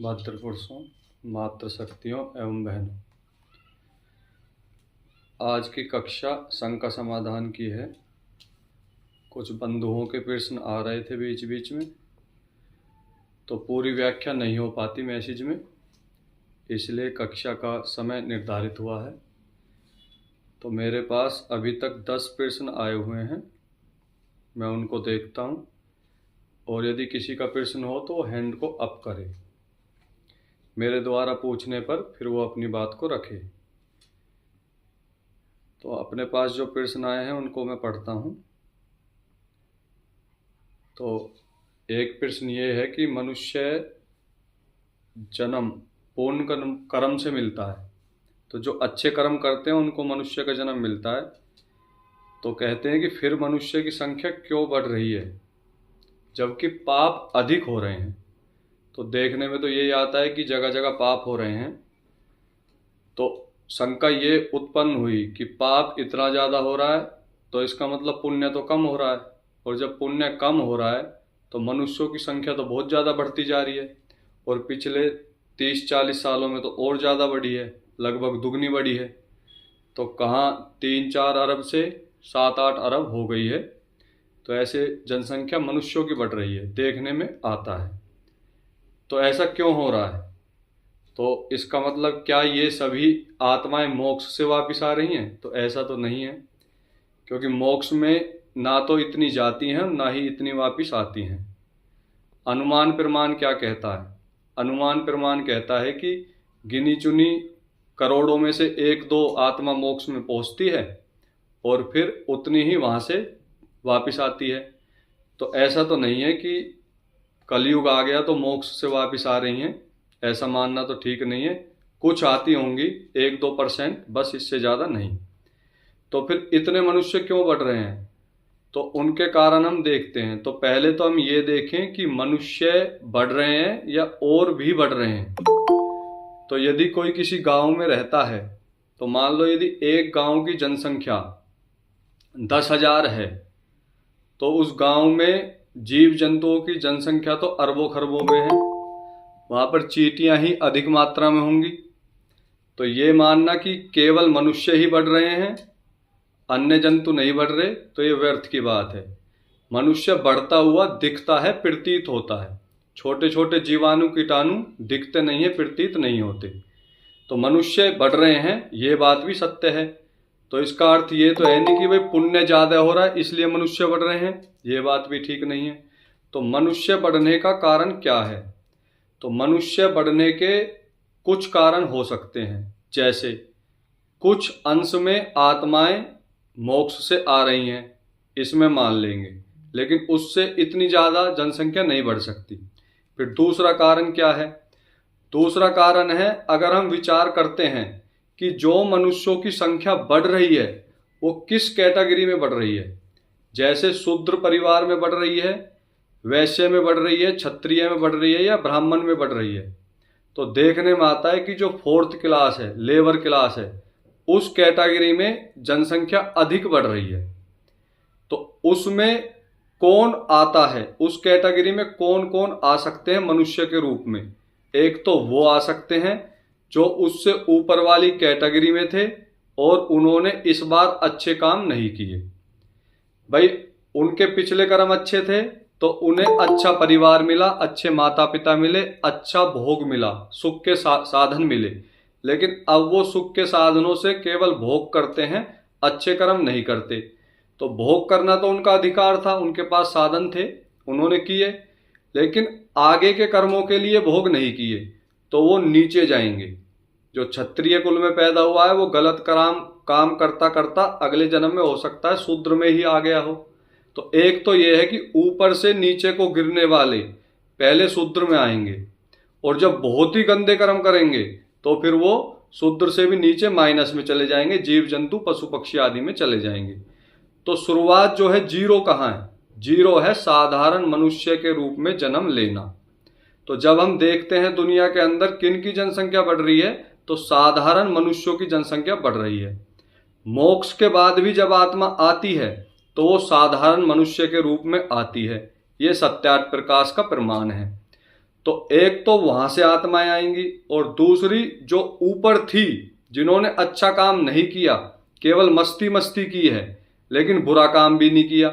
मातृपुरुषों, मातृशक्तियों एवं बहनों, आज की कक्षा संघ का समाधान की है। कुछ बंधुओं के प्रश्न आ रहे थे बीच बीच में, तो पूरी व्याख्या नहीं हो पाती मैसेज में, इसलिए कक्षा का समय निर्धारित हुआ है। तो मेरे पास अभी तक 10 प्रश्न आए हुए हैं, मैं उनको देखता हूँ और यदि किसी का प्रश्न हो तो हैंड को अप करे। मेरे द्वारा पूछने पर फिर वो अपनी बात को रखे। तो अपने पास जो प्रश्न आए हैं उनको मैं पढ़ता हूँ। तो एक प्रश्न ये है कि मनुष्य जन्म पूर्ण कर्म से मिलता है, तो जो अच्छे कर्म करते हैं उनको मनुष्य का जन्म मिलता है। तो कहते हैं कि फिर मनुष्य की संख्या क्यों बढ़ रही है जबकि पाप अधिक हो रहे हैं। तो देखने में तो यही आता है कि जगह जगह पाप हो रहे हैं। तो शंका ये उत्पन्न हुई कि पाप इतना ज़्यादा हो रहा है तो इसका मतलब पुण्य तो कम हो रहा है, और जब पुण्य कम हो रहा है तो मनुष्यों की संख्या तो बहुत ज़्यादा बढ़ती जा रही है, और पिछले 30-40 सालों में तो और ज़्यादा बढ़ी है, लगभग दुगनी बढ़ी है। तो कहाँ 3-4 अरब से 7-8 अरब हो गई है। तो ऐसे जनसंख्या मनुष्यों की बढ़ रही है, देखने में आता है। तो ऐसा क्यों हो रहा है? तो इसका मतलब क्या ये सभी आत्माएं मोक्ष से वापस आ रही हैं? तो ऐसा तो नहीं है, क्योंकि मोक्ष में ना तो इतनी जाती हैं ना ही इतनी वापस आती हैं। अनुमान प्रमाण क्या कहता है? अनुमान प्रमाण कहता है कि गिनी चुनी करोड़ों में से 1-2 आत्मा मोक्ष में पहुंचती है और फिर उतनी ही वहां से वापस आती है। तो ऐसा तो नहीं है कि कलयुग आ गया तो मोक्ष से वापस आ रही हैं, ऐसा मानना तो ठीक नहीं है। कुछ आती होंगी 1-2%, बस इससे ज़्यादा नहीं। तो फिर इतने मनुष्य क्यों बढ़ रहे हैं? तो उनके कारण हम देखते हैं। तो पहले तो हम ये देखें कि मनुष्य बढ़ रहे हैं या और भी बढ़ रहे हैं। तो यदि कोई किसी गांव में रहता है, तो मान लो यदि एक गांव की जनसंख्या 10,000 है, तो उस गांव में जीव जंतुओं की जनसंख्या तो अरबों खरबों में है, वहाँ पर चींटियाँ ही अधिक मात्रा में होंगी। तो ये मानना कि केवल मनुष्य ही बढ़ रहे हैं, अन्य जंतु नहीं बढ़ रहे, तो ये व्यर्थ की बात है। मनुष्य बढ़ता हुआ दिखता है, प्रतीत होता है। छोटे छोटे जीवाणु कीटाणु दिखते नहीं है, प्रतीत नहीं होते। तो मनुष्य बढ़ रहे हैं, ये बात भी सत्य है। तो इसका अर्थ ये तो है नहीं कि भाई पुण्य ज़्यादा हो रहा है इसलिए मनुष्य बढ़ रहे हैं, ये बात भी ठीक नहीं है। तो मनुष्य बढ़ने का कारण क्या है? तो मनुष्य बढ़ने के कुछ कारण हो सकते हैं, जैसे कुछ अंश में आत्माएं मोक्ष से आ रही हैं, इसमें मान लेंगे, लेकिन उससे इतनी ज़्यादा जनसंख्या नहीं बढ़ सकती। फिर दूसरा कारण क्या है? दूसरा कारण है, अगर हम विचार करते हैं कि जो मनुष्यों की संख्या बढ़ रही है वो किस कैटेगरी में बढ़ रही है, जैसे शूद्र परिवार में बढ़ रही है, वैश्य में बढ़ रही है, क्षत्रिय में बढ़ रही है, या ब्राह्मण में बढ़ रही है। तो देखने में आता है कि जो 4th क्लास है, लेबर क्लास है, उस कैटेगरी में जनसंख्या अधिक बढ़ रही है। तो उसमें कौन आता है, उस कैटेगरी में कौन कौन आ सकते हैं मनुष्य के रूप में? एक तो वो आ सकते हैं जो उससे ऊपर वाली कैटेगरी में थे और उन्होंने इस बार अच्छे काम नहीं किए। भाई उनके पिछले कर्म अच्छे थे तो उन्हें अच्छा परिवार मिला, अच्छे माता पिता मिले, अच्छा भोग मिला, सुख के साधन मिले, लेकिन अब वो सुख के साधनों से केवल भोग करते हैं, अच्छे कर्म नहीं करते। तो भोग करना तो उनका अधिकार था, उनके पास साधन थे, उन्होंने किए, लेकिन आगे के कर्मों के लिए भोग नहीं किए, तो वो नीचे जाएंगे। जो क्षत्रिय कुल में पैदा हुआ है वो गलत काम करता करता अगले जन्म में हो सकता है शूद्र में ही आ गया हो। तो एक तो ये है कि ऊपर से नीचे को गिरने वाले पहले शूद्र में आएंगे, और जब बहुत ही गंदे कर्म करेंगे तो फिर वो शूद्र से भी नीचे माइनस में चले जाएंगे, जीव जंतु पशु पक्षी आदि में चले जाएंगे। तो शुरुआत जो है जीरो कहाँ है? जीरो है साधारण मनुष्य के रूप में जन्म लेना। तो जब हम देखते हैं दुनिया के अंदर किन की जनसंख्या बढ़ रही है, तो साधारण मनुष्यों की जनसंख्या बढ़ रही है। मोक्ष के बाद भी जब आत्मा आती है तो वो साधारण मनुष्य के रूप में आती है, ये सत्यार्थ प्रकाश का प्रमाण है। तो एक तो वहां से आत्माएं आएंगी, और दूसरी जो ऊपर थी, जिन्होंने अच्छा काम नहीं किया, केवल मस्ती मस्ती की है लेकिन बुरा काम भी नहीं किया,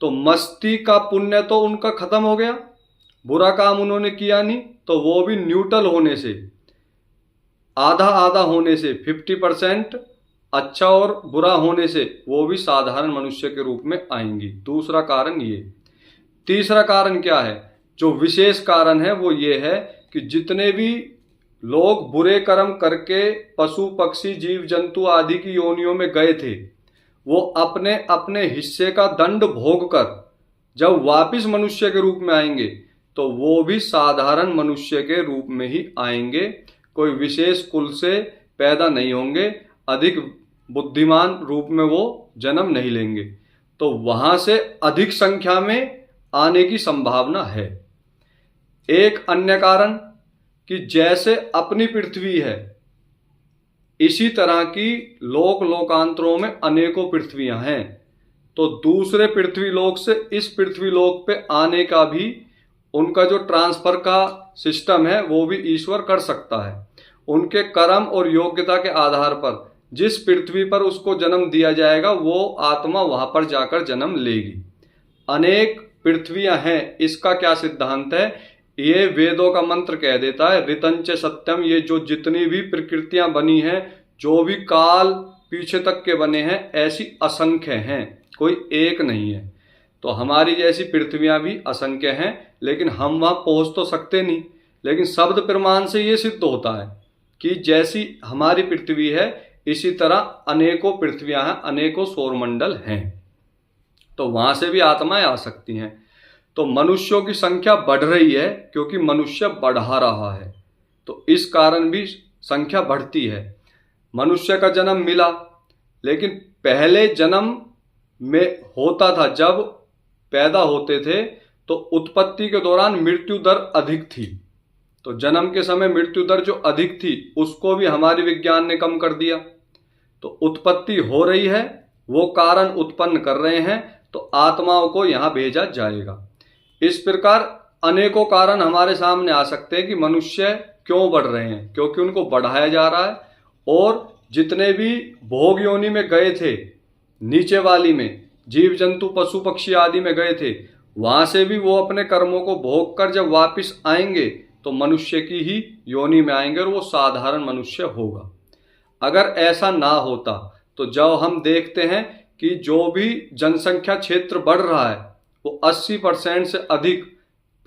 तो मस्ती का पुण्य तो उनका खत्म हो गया, बुरा काम उन्होंने किया नहीं, तो वो भी न्यूट्रल होने से, आधा आधा होने से, 50% अच्छा और बुरा होने से वो भी साधारण मनुष्य के रूप में आएंगी। दूसरा कारण ये। तीसरा कारण क्या है, जो विशेष कारण है वो ये है कि जितने भी लोग बुरे कर्म करके पशु पक्षी जीव जंतु आदि की योनियों में गए थे, वो अपने अपने हिस्से का दंड भोग कर जब वापिस मनुष्य के रूप में आएंगे तो वो भी साधारण मनुष्य के रूप में ही आएंगे, कोई विशेष कुल से पैदा नहीं होंगे, अधिक बुद्धिमान रूप में वो जन्म नहीं लेंगे। तो वहां से अधिक संख्या में आने की संभावना है। एक अन्य कारण कि जैसे अपनी पृथ्वी है, इसी तरह की लोक लोकांतरों में अनेकों पृथ्वियां हैं, तो दूसरे पृथ्वी लोक से इस पृथ्वी लोक पे आने का भी उनका जो ट्रांसफर का सिस्टम है वो भी ईश्वर कर सकता है। उनके कर्म और योग्यता के आधार पर जिस पृथ्वी पर उसको जन्म दिया जाएगा वो आत्मा वहां पर जाकर जन्म लेगी। अनेक पृथ्वियां हैं, इसका क्या सिद्धांत है, ये वेदों का मंत्र कह देता है, ऋतंच सत्यम, ये जो जितनी भी प्रकृतियां बनी हैं, जो भी काल पीछे तक के बने हैं, ऐसी असंख्य हैं, कोई एक नहीं है। तो हमारी जैसी पृथ्वियां भी असंख्य हैं, लेकिन हम वहां पहुंच तो सकते नहीं, लेकिन शब्द प्रमाण से ये सिद्ध होता है कि जैसी हमारी पृथ्वी है इसी तरह अनेकों पृथ्वियां हैं, अनेकों सौरमंडल हैं, तो वहां से भी आत्माएं आ सकती हैं। तो मनुष्यों की संख्या बढ़ रही है क्योंकि मनुष्य बढ़ा रहा है, तो इस कारण भी संख्या बढ़ती है। मनुष्य का जन्म मिला, लेकिन पहले जन्म में होता था, जब पैदा होते थे तो उत्पत्ति के दौरान मृत्यु दर अधिक थी, तो जन्म के समय मृत्यु दर जो अधिक थी उसको भी हमारे विज्ञान ने कम कर दिया। तो उत्पत्ति हो रही है, वो कारण उत्पन्न कर रहे हैं, तो आत्माओं को यहां भेजा जाएगा। इस प्रकार अनेकों कारण हमारे सामने आ सकते हैं कि मनुष्य क्यों बढ़ रहे हैं, क्योंकि उनको बढ़ाया जा रहा है, और जितने भी भोग योनि में गए थे, नीचे वाली में जीव जंतु पशु पक्षी आदि में गए थे, वहां से भी वो अपने कर्मों को भोग कर जब वापिस आएंगे तो मनुष्य की ही योनि में आएंगे और वो साधारण मनुष्य होगा। अगर ऐसा ना होता तो जब हम देखते हैं कि जो भी जनसंख्या क्षेत्र बढ़ रहा है वो 80% से अधिक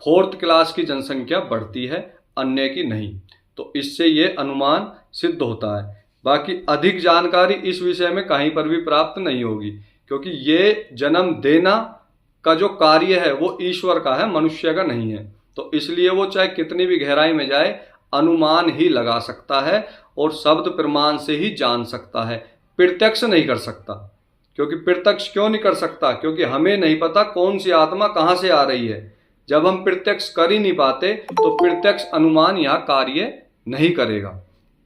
4th क्लास की जनसंख्या बढ़ती है, अन्य की नहीं। तो इससे ये अनुमान सिद्ध होता है। बाकी अधिक जानकारी इस विषय में कहीं पर भी प्राप्त नहीं होगी, क्योंकि ये जन्म देना का जो कार्य है वो ईश्वर का है, मनुष्य का नहीं है। तो इसलिए वो चाहे कितनी भी गहराई में जाए अनुमान ही लगा सकता है और शब्द प्रमाण से ही जान सकता है, प्रत्यक्ष नहीं कर सकता। क्योंकि प्रत्यक्ष क्यों नहीं कर सकता, क्योंकि हमें नहीं पता कौन सी आत्मा कहाँ से आ रही है। जब हम प्रत्यक्ष कर ही नहीं पाते तो प्रत्यक्ष अनुमान यहाँ कार्य नहीं करेगा।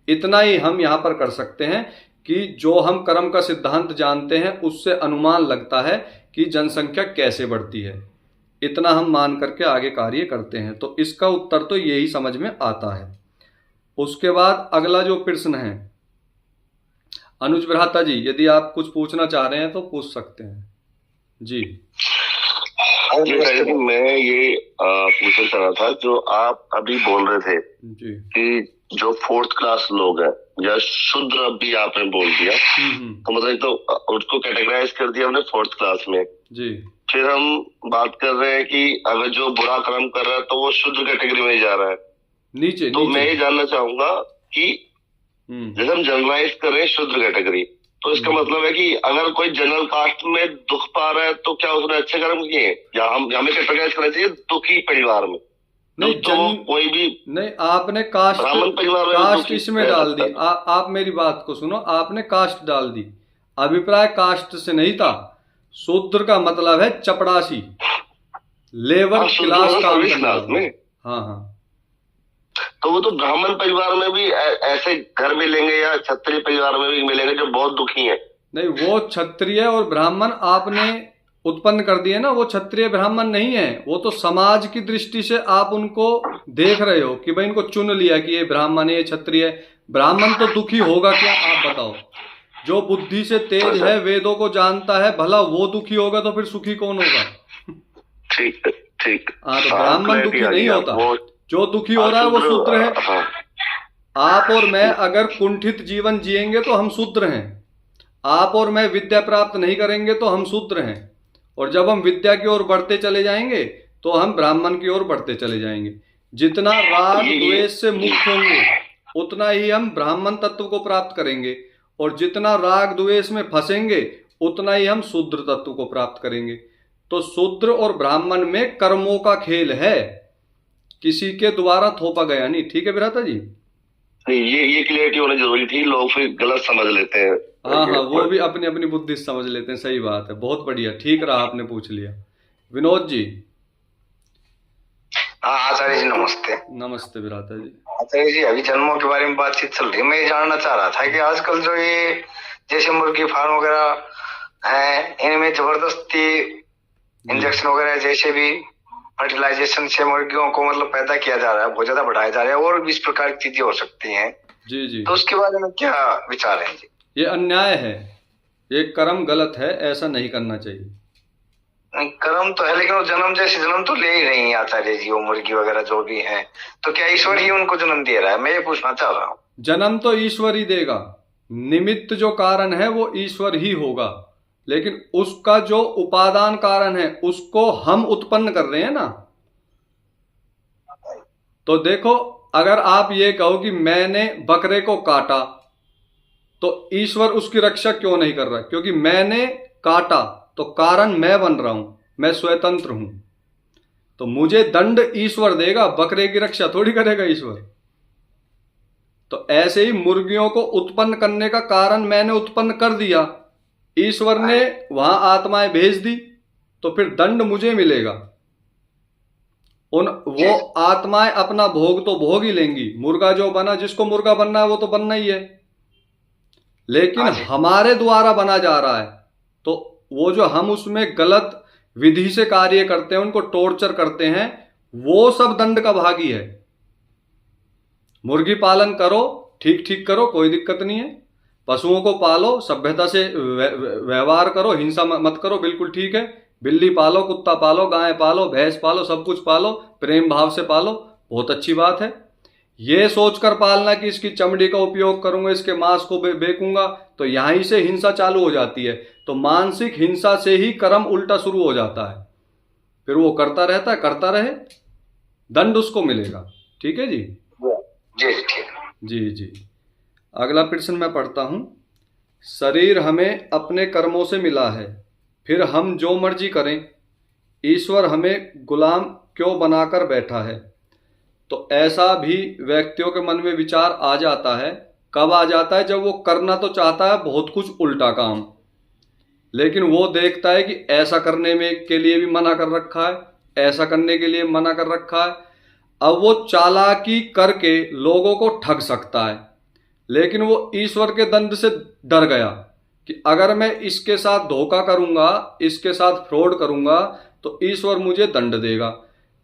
इतना ही हम यहाँ पर कर सकते हैं कि जो हम कर्म का सिद्धांत जानते हैं उससे अनुमान लगता है कि जनसंख्या कैसे बढ़ती है, इतना हम मान करके आगे कार्य करते हैं। तो इसका उत्तर तो यही समझ में आता है। उसके बाद अगला जो प्रश्न है, अनुज भ्राता जी यदि आप कुछ पूछना चाह रहे हैं तो पूछ सकते हैं जी। जी मैं ये पूछना चाह रहा था, जो आप अभी बोल रहे थे जी कि जो 4th क्लास लोग हैं या शूद्र, अभी आपने बोल दिया, तो मतलब तो उसको कैटेगराइज कर दिया हमने 4th क्लास में जी। फिर हम बात कर रहे हैं कि अगर जो बुरा कर्म कर रहा है तो वो शूद्र कैटेगरी में जा रहा है नीचे। तो मैं ये जानना चाहूंगा कि जैसे हम जनरलाइज कर रहे हैं शूद्र कैटेगरी, तो इसका मतलब है कि अगर कोई जनरल कास्ट में दुख पा रहा है तो क्या उसने अच्छे कर्म किए, या हमें कैटेगराइज करना चाहिए दुखी परिवार में? नहीं तो कोई भी नहीं, आपने कास्ट इसमें डाल दी। आप मेरी बात को सुनो, आपने कास्ट डाल दी, अभिप्राय कास्ट से नहीं था। शूद्र का मतलब है चपड़ासी, लेबर क्लास काम करना। हाँ हाँ, तो वो तो ब्राह्मण परिवार में भी ऐसे घर मिलेंगे या क्षत्रिय परिवार में भी मिलेंगे जो बहुत दुखी हैं? नहीं, वो क्षत्रिय और ब्राह्मण आपने उत्पन्न कर दिए ना, वो क्षत्रिय ब्राह्मण नहीं है, वो तो समाज की दृष्टि से आप उनको देख रहे हो कि भाई इनको चुन लिया कि ये ब्राह्मण है, ये क्षत्रिय है। ब्राह्मण तो दुखी होगा क्या, आप बताओ? जो बुद्धि से तेज है, वेदों को जानता है, भला वो दुखी होगा तो फिर सुखी कौन होगा? ठीक ठीक। हाँ, तो ब्राह्मण दुखी नहीं होता, जो दुखी हो रहा है वो शूद्र है। आप और मैं अगर कुंठित जीवन जिएंगे तो हम शूद्र हैं। आप और मैं विद्या प्राप्त नहीं करेंगे तो हम शूद्र हैं, और जब हम विद्या की ओर बढ़ते चले जाएंगे तो हम ब्राह्मण की ओर बढ़ते चले जाएंगे। जितना राग द्वेष से मुक्त होंगे उतना ही हम ब्राह्मण तत्व को प्राप्त करेंगे, और जितना राग द्वेष में फंसेंगे उतना ही हम शूद्र तत्व को प्राप्त करेंगे। तो शूद्र और ब्राह्मण में कर्मों का खेल है, किसी के द्वारा थोपा गया नहीं। ठीक है भ्राता जी? ये क्लियरिटी होनी जरूरी थी, लोग फिर गलत समझ लेते हैं। हाँ, वो भी अपनी अपनी बुद्धि से समझ लेते हैं। सही बात है, बहुत बढ़िया, ठीक रहा आपने पूछ लिया। विनोद जी। हाँ आचार्य जी नमस्ते। नमस्ते भ्राता जी। आचार्य जी, अभी जन्मों के बारे में बातचीत चल रही है, मैं ये जानना चाह रहा था कि आजकल जो ये जैसे मुर्गी फार्म वगैरह है, इनमें जबरदस्ती इंजेक्शन वगैरह जैसे भी फर्टिलाइजेशन से मुर्गियों को मतलब पैदा किया जा रहा है, बहुत ज्यादा बढ़ाया जा रहा है, और भी इस प्रकार की चीजें हो सकती हैं जी जी, तो उसके बारे में क्या विचार है जी? ये अन्याय है, ये कर्म गलत है, ऐसा नहीं करना चाहिए। कर्म तो है, लेकिन वो जन्म जैसे जन्म तो ले ही रही है आचार्य जी, वो मुर्गी वगैरह जो भी है, तो क्या ईश्वर ही उनको जन्म दे रहा है? मैं ये पूछना चाह रहा हूँ। जन्म तो ईश्वर ही देगा, निमित्त जो कारण है वो ईश्वर ही होगा, लेकिन उसका जो उपादान कारण है उसको हम उत्पन्न कर रहे हैं ना। तो देखो, अगर आप ये कहो कि मैंने बकरे को काटा, तो ईश्वर उसकी रक्षा क्यों नहीं कर रहा? क्योंकि मैंने काटा तो कारण मैं बन रहा हूं, मैं स्वतंत्र हूं, तो मुझे दंड ईश्वर देगा, बकरे की रक्षा थोड़ी करेगा ईश्वर। तो ऐसे ही मुर्गियों को उत्पन्न करने का कारण मैंने उत्पन्न कर दिया, ईश्वर ने वहां आत्माएं भेज दी, तो फिर दंड मुझे मिलेगा। वो आत्माएं अपना भोग तो भोग ही लेंगी, मुर्गा जो बना, जिसको मुर्गा बनना है वो तो बनना ही है, लेकिन हमारे द्वारा बना जा रहा है, तो वो जो हम उसमें गलत विधि से कार्य करते हैं, उनको टॉर्चर करते हैं, वो सब दंड का भागी है। मुर्गी पालन करो, ठीक ठीक करो, कोई दिक्कत नहीं है। पशुओं को पालो, सभ्यता से व्यवहार करो, हिंसा मत करो, बिल्कुल ठीक है। बिल्ली पालो, कुत्ता पालो, गाय पालो, भैंस पालो, सब कुछ पालो, प्रेम भाव से पालो, बहुत अच्छी बात है। ये सोचकर पालना कि इसकी चमड़ी का उपयोग करूंगा, इसके मांस को बेकूंगा, तो यहीं से हिंसा चालू हो जाती है। तो मानसिक हिंसा से ही कर्म उल्टा शुरू हो जाता है, फिर वो करता रहता है, करता रहे, दंड उसको मिलेगा। ठीक है जी? जी ठीक। जी जी। अगला प्रश्न मैं पढ़ता हूं। शरीर हमें अपने कर्मों से मिला है, फिर हम जो मर्जी करें, ईश्वर हमें गुलाम क्यों बनाकर बैठा है? तो ऐसा भी व्यक्तियों के मन में विचार आ जाता है। कब आ जाता है? जब वो करना तो चाहता है बहुत कुछ उल्टा काम, लेकिन वो देखता है कि ऐसा करने में के लिए भी मना कर रखा है, ऐसा करने के लिए मना कर रखा है। अब वो चालाकी करके लोगों को ठग सकता है, लेकिन वो ईश्वर के दंड से डर गया कि अगर मैं इसके साथ धोखा करूंगा, इसके साथ फ्रॉड करूंगा, तो ईश्वर मुझे दंड देगा,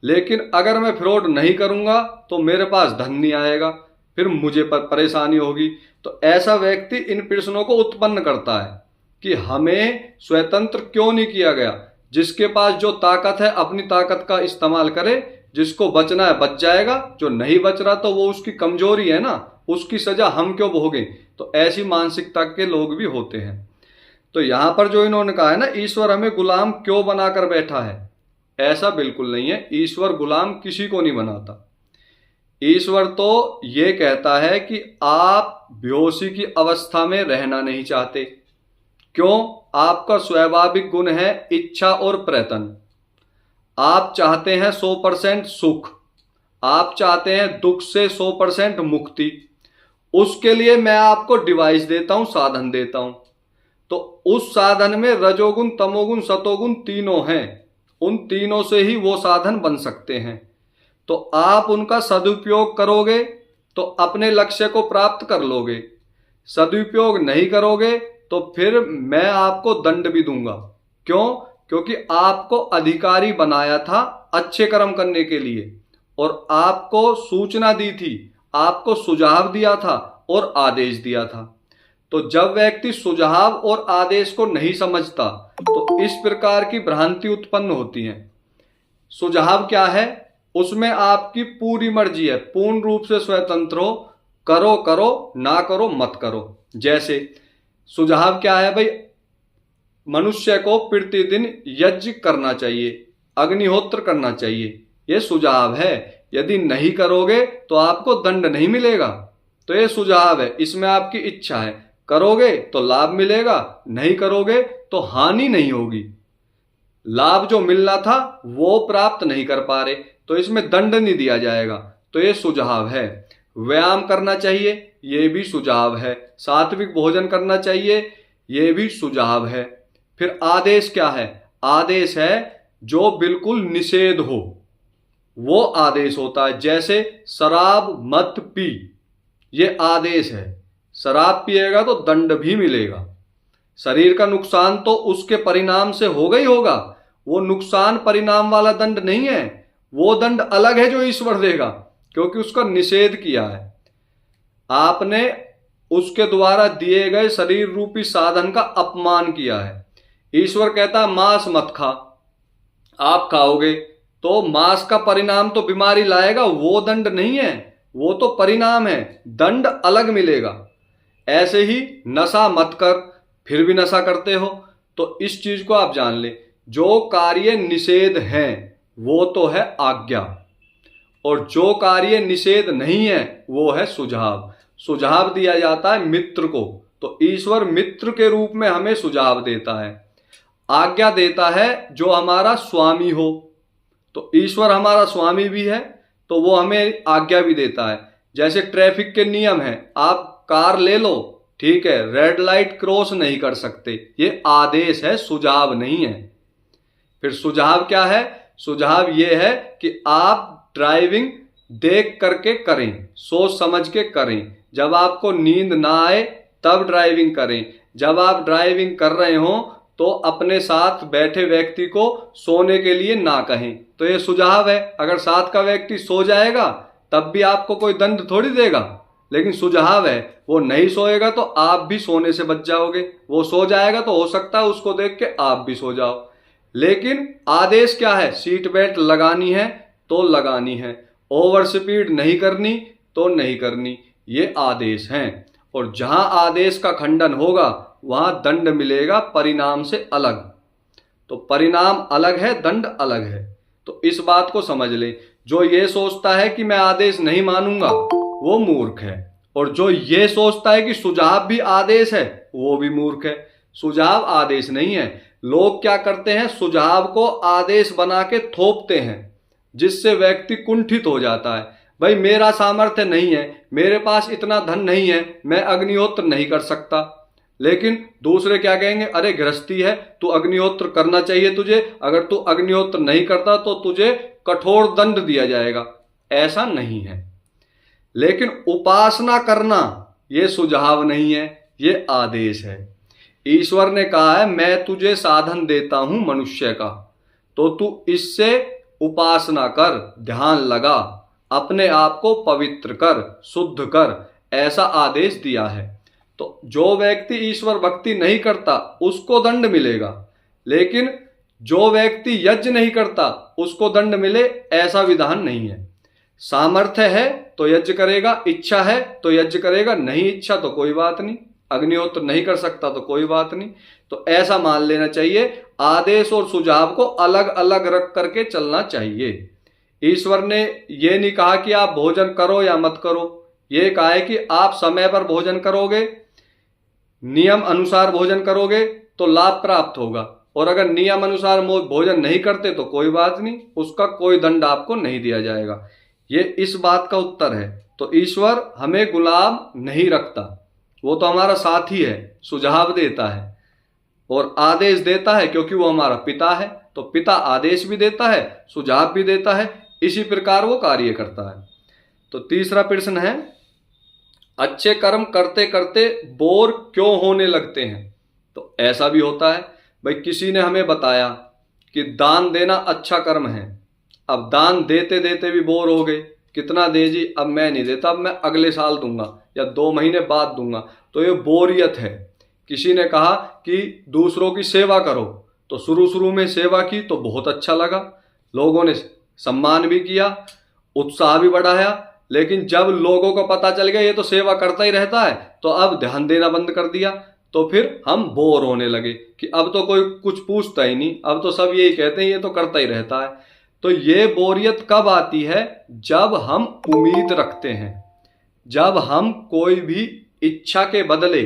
लेकिन अगर मैं फ्रॉड नहीं करूंगा तो मेरे पास धन नहीं आएगा, फिर मुझे परेशानी होगी। तो ऐसा व्यक्ति इन प्रश्नों को उत्पन्न करता है कि हमें स्वतंत्र क्यों नहीं किया गया। जिसके पास जो ताकत है अपनी ताकत का इस्तेमाल करे, जिसको बचना है बच जाएगा, जो नहीं बच रहा तो वो उसकी कमजोरी है ना, उसकी सजा हम क्यों भोगें। तो ऐसी मानसिकता के लोग भी होते हैं। तो यहां पर जो इन्होंने कहा है ना, ईश्वर हमें गुलाम क्यों बनाकर बैठा है, ऐसा बिल्कुल नहीं है। ईश्वर गुलाम किसी को नहीं बनाता। ईश्वर तो ये कहता है कि आप बेहोशी की अवस्था में रहना नहीं चाहते। क्यों? आपका स्वाभाविक गुण है इच्छा और प्रयत्न। आप चाहते हैं 100% सुख, आप चाहते हैं दुख से 100% मुक्ति। उसके लिए मैं आपको डिवाइस देता हूं, साधन देता हूं। तो उस साधन में रजोगुण, तमोगुण, सतोगुण तीनों हैं, उन तीनों से ही वो साधन बन सकते हैं। तो आप उनका सदुपयोग करोगे तो अपने लक्ष्य को प्राप्त कर लोगे, सदुपयोग नहीं करोगे तो फिर मैं आपको दंड भी दूंगा। क्यों? क्योंकि आपको अधिकारी बनाया था अच्छे कर्म करने के लिए, और आपको सूचना दी थी, आपको सुझाव दिया था और आदेश दिया था। तो जब व्यक्ति सुझाव और आदेश को नहीं समझता तो इस प्रकार की भ्रांति उत्पन्न होती है। सुझाव क्या है? उसमें आपकी पूरी मर्जी है, पूर्ण रूप से स्वतंत्र हो, करो करो, ना करो मत करो। जैसे सुझाव क्या है भाई, मनुष्य को प्रतिदिन यज्ञ करना चाहिए, अग्निहोत्र करना चाहिए, ये सुझाव है। यदि नहीं करोगे तो आपको दंड नहीं मिलेगा, तो ये सुझाव है, इसमें आपकी इच्छा है, करोगे तो लाभ मिलेगा, नहीं करोगे तो हानि नहीं होगी, लाभ जो मिलना था वो प्राप्त नहीं कर पा रहे, तो इसमें दंड नहीं दिया जाएगा, तो ये सुझाव है। व्यायाम करना चाहिए, ये भी सुझाव है। सात्विक भोजन करना चाहिए, ये भी सुझाव है। फिर आदेश क्या है? आदेश है जो बिल्कुल निषेध हो, वो आदेश होता है। जैसे शराब मत पी, ये आदेश है। शराब पिएगा तो दंड भी मिलेगा, शरीर का नुकसान तो उसके परिणाम से होगा ही होगा, वो नुकसान परिणाम वाला दंड नहीं है, वो दंड अलग है जो ईश्वर देगा, क्योंकि उसका निषेध किया है। आपने उसके द्वारा दिए गए शरीर रूपी साधन का अपमान किया है। ईश्वर कहता है मांस मत खा, आप खाओगे तो मांस का परिणाम तो बीमारी लाएगा, वो दंड नहीं है, वो तो परिणाम है, दंड अलग मिलेगा। ऐसे ही नशा मत कर, फिर भी नशा करते हो, तो इस चीज को आप जान ले, जो कार्य निषेध हैं वो तो है आज्ञा, और जो कार्य निषेध नहीं है वो है सुझाव। सुझाव दिया जाता है मित्र को, तो ईश्वर मित्र के रूप में हमें सुझाव देता है। आज्ञा देता है जो हमारा स्वामी हो, तो ईश्वर हमारा स्वामी भी है, तो वो हमें आज्ञा भी देता है। जैसे ट्रैफिक के नियम है, आप कार ले लो, ठीक है, रेड लाइट क्रॉस नहीं कर सकते, ये आदेश है, सुझाव नहीं है। फिर सुझाव क्या है? सुझाव ये है कि आप ड्राइविंग देख करके करें, सोच समझ के करें, जब आपको नींद ना आए तब ड्राइविंग करें, जब आप ड्राइविंग कर रहे हो तो अपने साथ बैठे व्यक्ति को सोने के लिए ना कहें, तो ये सुझाव है। अगर साथ का व्यक्ति सो जाएगा तब भी आपको कोई दंड थोड़ी देगा, लेकिन सुझाव है, वो नहीं सोएगा तो आप भी सोने से बच जाओगे, वो सो जाएगा तो हो सकता है उसको देख के आप भी सो जाओ। लेकिन आदेश क्या है? सीट बेल्ट लगानी है तो लगानी है, ओवर स्पीड नहीं करनी तो नहीं करनी, ये आदेश हैं। और जहां आदेश का खंडन होगा वहां दंड मिलेगा परिणाम से अलग, तो परिणाम अलग है, दंड अलग है। तो इस बात को समझ ले, जो ये सोचता है कि मैं आदेश नहीं मानूंगा वो मूर्ख है, और जो ये सोचता है कि सुझाव भी आदेश है वो भी मूर्ख है। सुझाव आदेश नहीं है। लोग क्या करते हैं? सुझाव को आदेश बना के थोपते हैं, जिससे व्यक्ति कुंठित हो जाता है। भाई मेरा सामर्थ्य नहीं है, मेरे पास इतना धन नहीं है, मैं अग्निहोत्र नहीं कर सकता, लेकिन दूसरे क्या कहेंगे? अरे गृहस्थी है, तू अग्निहोत्र करना चाहिए तुझे, अगर तू अग्निहोत्र नहीं करता तो तुझे कठोर दंड दिया जाएगा। ऐसा नहीं है। लेकिन उपासना करना ये सुझाव नहीं है, ये आदेश है। ईश्वर ने कहा है मैं तुझे साधन देता हूं मनुष्य का, तो तू इससे उपासना कर, ध्यान लगा, अपने आप को पवित्र कर, शुद्ध कर, ऐसा आदेश दिया है। तो जो व्यक्ति ईश्वर भक्ति नहीं करता उसको दंड मिलेगा, लेकिन जो व्यक्ति यज्ञ नहीं करता उसको दंड मिले, ऐसा विधान नहीं है। सामर्थ्य है तो यज्ञ करेगा, इच्छा है तो यज्ञ करेगा, नहीं इच्छा तो कोई बात नहीं, अग्निहोत्र नहीं कर सकता तो कोई बात नहीं। तो ऐसा मान लेना चाहिए, आदेश और सुझाव को अलग अलग रख करके चलना चाहिए। ईश्वर ने ये नहीं कहा कि आप भोजन करो या मत करो, ये कहा है कि आप समय पर भोजन करोगे, नियम अनुसार भोजन करोगे तो लाभ प्राप्त होगा, और अगर नियम अनुसार भोजन नहीं करते तो कोई बात नहीं, उसका कोई दंड आपको नहीं दिया जाएगा। ये इस बात का उत्तर है। तो ईश्वर हमें गुलाम नहीं रखता, वो तो हमारा साथी है, सुझाव देता है और आदेश देता है, क्योंकि वो हमारा पिता है। तो पिता आदेश भी देता है, सुझाव भी देता है, इसी प्रकार वो कार्य करता है। तो तीसरा प्रश्न है, अच्छे कर्म करते करते बोर क्यों होने लगते हैं? तो ऐसा भी होता है। भाई किसी ने हमें बताया कि दान देना अच्छा कर्म है। अब दान देते देते भी बोर हो गए, कितना दे जी, अब मैं नहीं देता, अब मैं अगले साल दूंगा या 2 महीने बाद दूंगा, तो ये बोरियत है। किसी ने कहा कि दूसरों की सेवा करो, तो शुरू में सेवा की तो बहुत अच्छा लगा, लोगों ने सम्मान भी किया, उत्साह भी बढ़ाया, लेकिन जब लोगों को पता चल गया ये तो सेवा करता ही रहता है, तो अब ध्यान देना बंद कर दिया। तो फिर हम बोर होने लगे कि अब तो कोई कुछ पूछता ही नहीं, अब तो सब यही कहते हैं ये तो करता ही रहता है। तो ये बोरियत कब आती है? जब हम उम्मीद रखते हैं, जब हम कोई भी इच्छा के बदले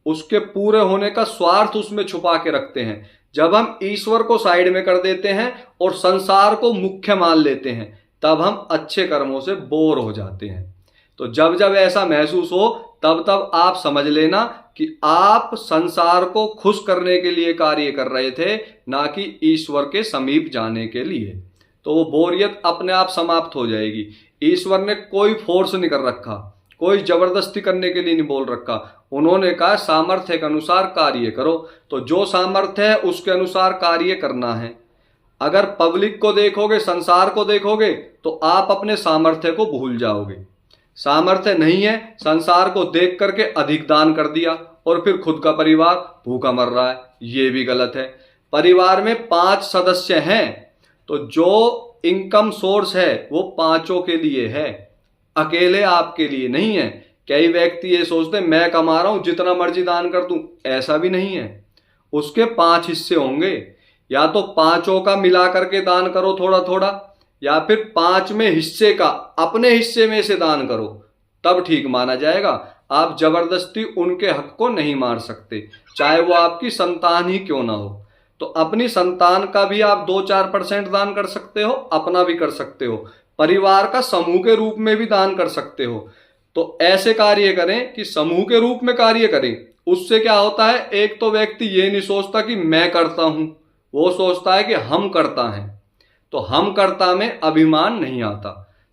उसके पूरे होने का स्वार्थ उसमें छुपा के रखते हैं, जब हम ईश्वर को साइड में कर देते हैं और संसार को मुख्य मान लेते हैं, तब हम अच्छे कर्मों से बोर हो जाते हैं। तो जब जब ऐसा महसूस हो तब तब आप समझ लेना कि आप संसार को खुश करने के लिए कार्य कर रहे थे, ना कि ईश्वर के समीप जाने के लिए। तो वो बोरियत अपने आप समाप्त हो जाएगी। ईश्वर ने कोई फोर्स नहीं कर रखा, कोई जबरदस्ती करने के लिए नहीं बोल रखा। उन्होंने कहा सामर्थ्य के अनुसार कार्य करो, तो जो सामर्थ्य है उसके अनुसार कार्य करना है। अगर पब्लिक को देखोगे, संसार को देखोगे, तो आप अपने सामर्थ्य को भूल जाओगे। सामर्थ्य नहीं है, संसार को देख करके अधिक दान कर दिया और फिर खुद का परिवार भूखा मर रहा है, ये भी गलत है। परिवार में 5 सदस्य हैं, तो जो इनकम सोर्स है वो 5 के लिए है, अकेले आपके लिए नहीं है। कई व्यक्ति ये सोचते हैं मैं कमा रहा हूं जितना मर्जी दान कर दूं, ऐसा भी नहीं है। उसके 5 हिस्से होंगे, या तो 5 का मिला करके दान करो थोड़ा थोड़ा, या फिर 5वें हिस्से का अपने हिस्से में से दान करो, तब ठीक माना जाएगा। आप जबरदस्ती उनके हक को नहीं मार सकते, चाहे वो आपकी संतान ही क्यों ना हो। तो अपनी संतान का भी आप 2-4% दान कर सकते हो, अपना भी कर सकते हो, परिवार का समूह के रूप में भी दान कर सकते हो। तो ऐसे कार्य करें कि समूह के रूप में कार्य करें। उससे क्या होता है, एक तो व्यक्ति ये नहीं सोचता कि मैं करता हूं, वो सोचता है कि हम करता है, तो हम करता में अभिमान नहीं आता।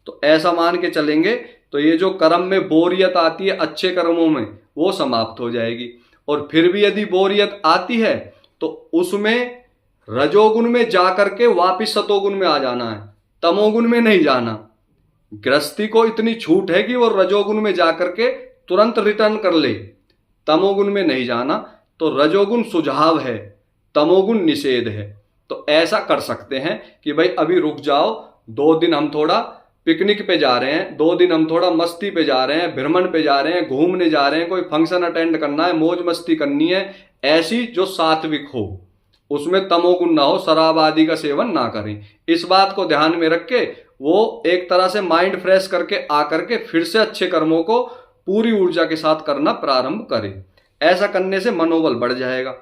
तो ऐसा मान के चलेंगे तो ये जो कर्म में बोरियत आती है अच्छे कर्मों में, वो समाप्त हो जाएगी। और फिर भी यदि बोरियत आती है तो उसमें रजोगुण में जाकर के वापिस सतोगुण में आ जाना है, तमोगुण में नहीं जाना। गृहस्थी को इतनी छूट है कि वो रजोगुण में जाकर के तुरंत रिटर्न कर ले, तमोगुण में नहीं जाना। तो रजोगुण सुझाव है, तमोगुण निषेध है। तो ऐसा कर सकते हैं कि भाई अभी रुक जाओ, 2 दिन हम थोड़ा पिकनिक पे जा रहे हैं, 2 दिन हम थोड़ा मस्ती पे जा रहे हैं, भ्रमण पे जा रहे हैं, घूमने जा रहे हैं, कोई फंक्शन अटेंड करना है, मौज मस्ती करनी है, ऐसी जो सात्विक हो, उसमें तमोगुण ना हो, शराब आदि का सेवन ना करें। इस बात को ध्यान में रख के वो एक तरह से माइंड फ्रेश करके आकर के फिर से अच्छे कर्मों को पूरी ऊर्जा के साथ करना प्रारंभ करें। ऐसा करने से मनोबल बढ़ जाएगा।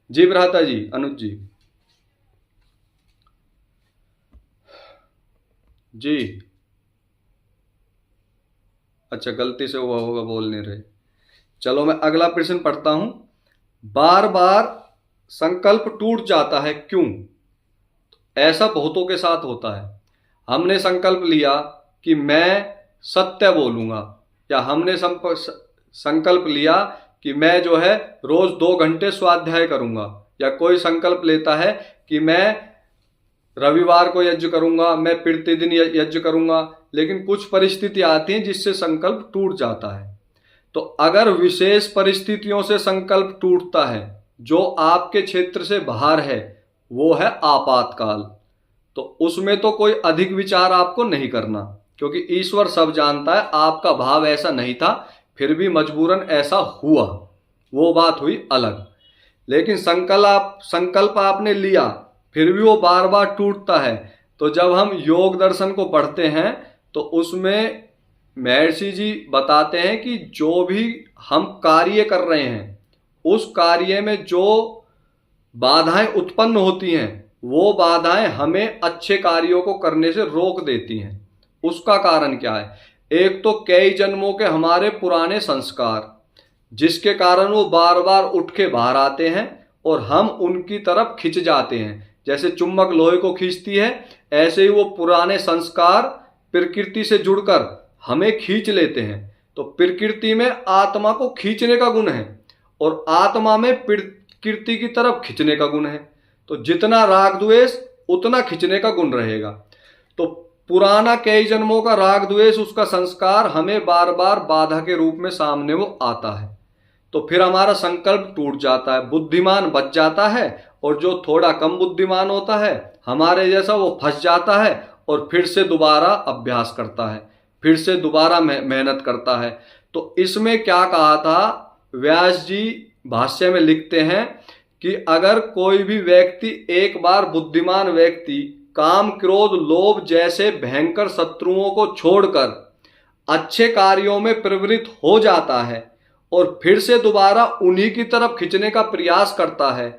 जी भ्राता जी, अनुज जी। जी अच्छा, गलती से हुआ होगा, बोल नहीं रहे। चलो मैं अगला प्रश्न पढ़ता हूं। बार बार संकल्प टूट जाता है, क्यों? ऐसा बहुतों के साथ होता है। हमने संकल्प लिया कि मैं सत्य बोलूंगा, या हमने संकल्प लिया कि मैं जो है रोज 2 घंटे स्वाध्याय करूंगा, या कोई संकल्प लेता है कि मैं रविवार को यज्ञ करूंगा, मैं प्रतिदिन यज्ञ करूंगा, लेकिन कुछ परिस्थितियां आती हैं जिससे संकल्प टूट जाता है। तो अगर विशेष परिस्थितियों से संकल्प टूटता है जो आपके क्षेत्र से बाहर है, वो है आपातकाल, तो उसमें तो कोई अधिक विचार आपको नहीं करना, क्योंकि ईश्वर सब जानता है। आपका भाव ऐसा नहीं था, फिर भी मजबूरन ऐसा हुआ, वो बात हुई अलग। लेकिन संकल्प आपने लिया, फिर भी वो बार बार टूटता है। तो जब हम योग दर्शन को पढ़ते हैं तो उसमें महर्षि जी बताते हैं कि जो भी हम कार्य कर रहे हैं, उस कार्य में जो बाधाएं उत्पन्न होती हैं, वो बाधाएं हमें अच्छे कार्यों को करने से रोक देती हैं। उसका कारण क्या है? एक तो कई जन्मों के हमारे पुराने संस्कार, जिसके कारण वो बार बार उठ के बाहर आते हैं और हम उनकी तरफ खिंच जाते हैं। जैसे चुंबक लोहे को खींचती है, ऐसे ही वो पुराने संस्कार प्रकृति से जुड़कर हमें खींच लेते हैं। तो प्रकृति में आत्मा को खींचने का गुण है और आत्मा में प्रकृति की तरफ खींचने का गुण है। तो जितना राग द्वेष उतना खिंचने का गुण रहेगा। तो पुराना कई जन्मों का राग द्वेष, उसका संस्कार हमें बार बार बाधा के रूप में सामने वो आता है। तो फिर हमारा संकल्प टूट जाता है, बुद्धिमान बच जाता है, और जो थोड़ा कम बुद्धिमान होता है हमारे जैसा, वो फंस जाता है और फिर से दोबारा अभ्यास करता है, फिर से दोबारा मेहनत करता है। तो इसमें क्या कहा था, व्यास जी भाष्य में लिखते हैं कि अगर कोई भी व्यक्ति एक बार बुद्धिमान व्यक्ति काम क्रोध लोभ जैसे भयंकर शत्रुओं को छोड़कर अच्छे कार्यों में प्रवृत्त हो जाता है और फिर से दोबारा उन्हीं की तरफ खींचने का प्रयास करता है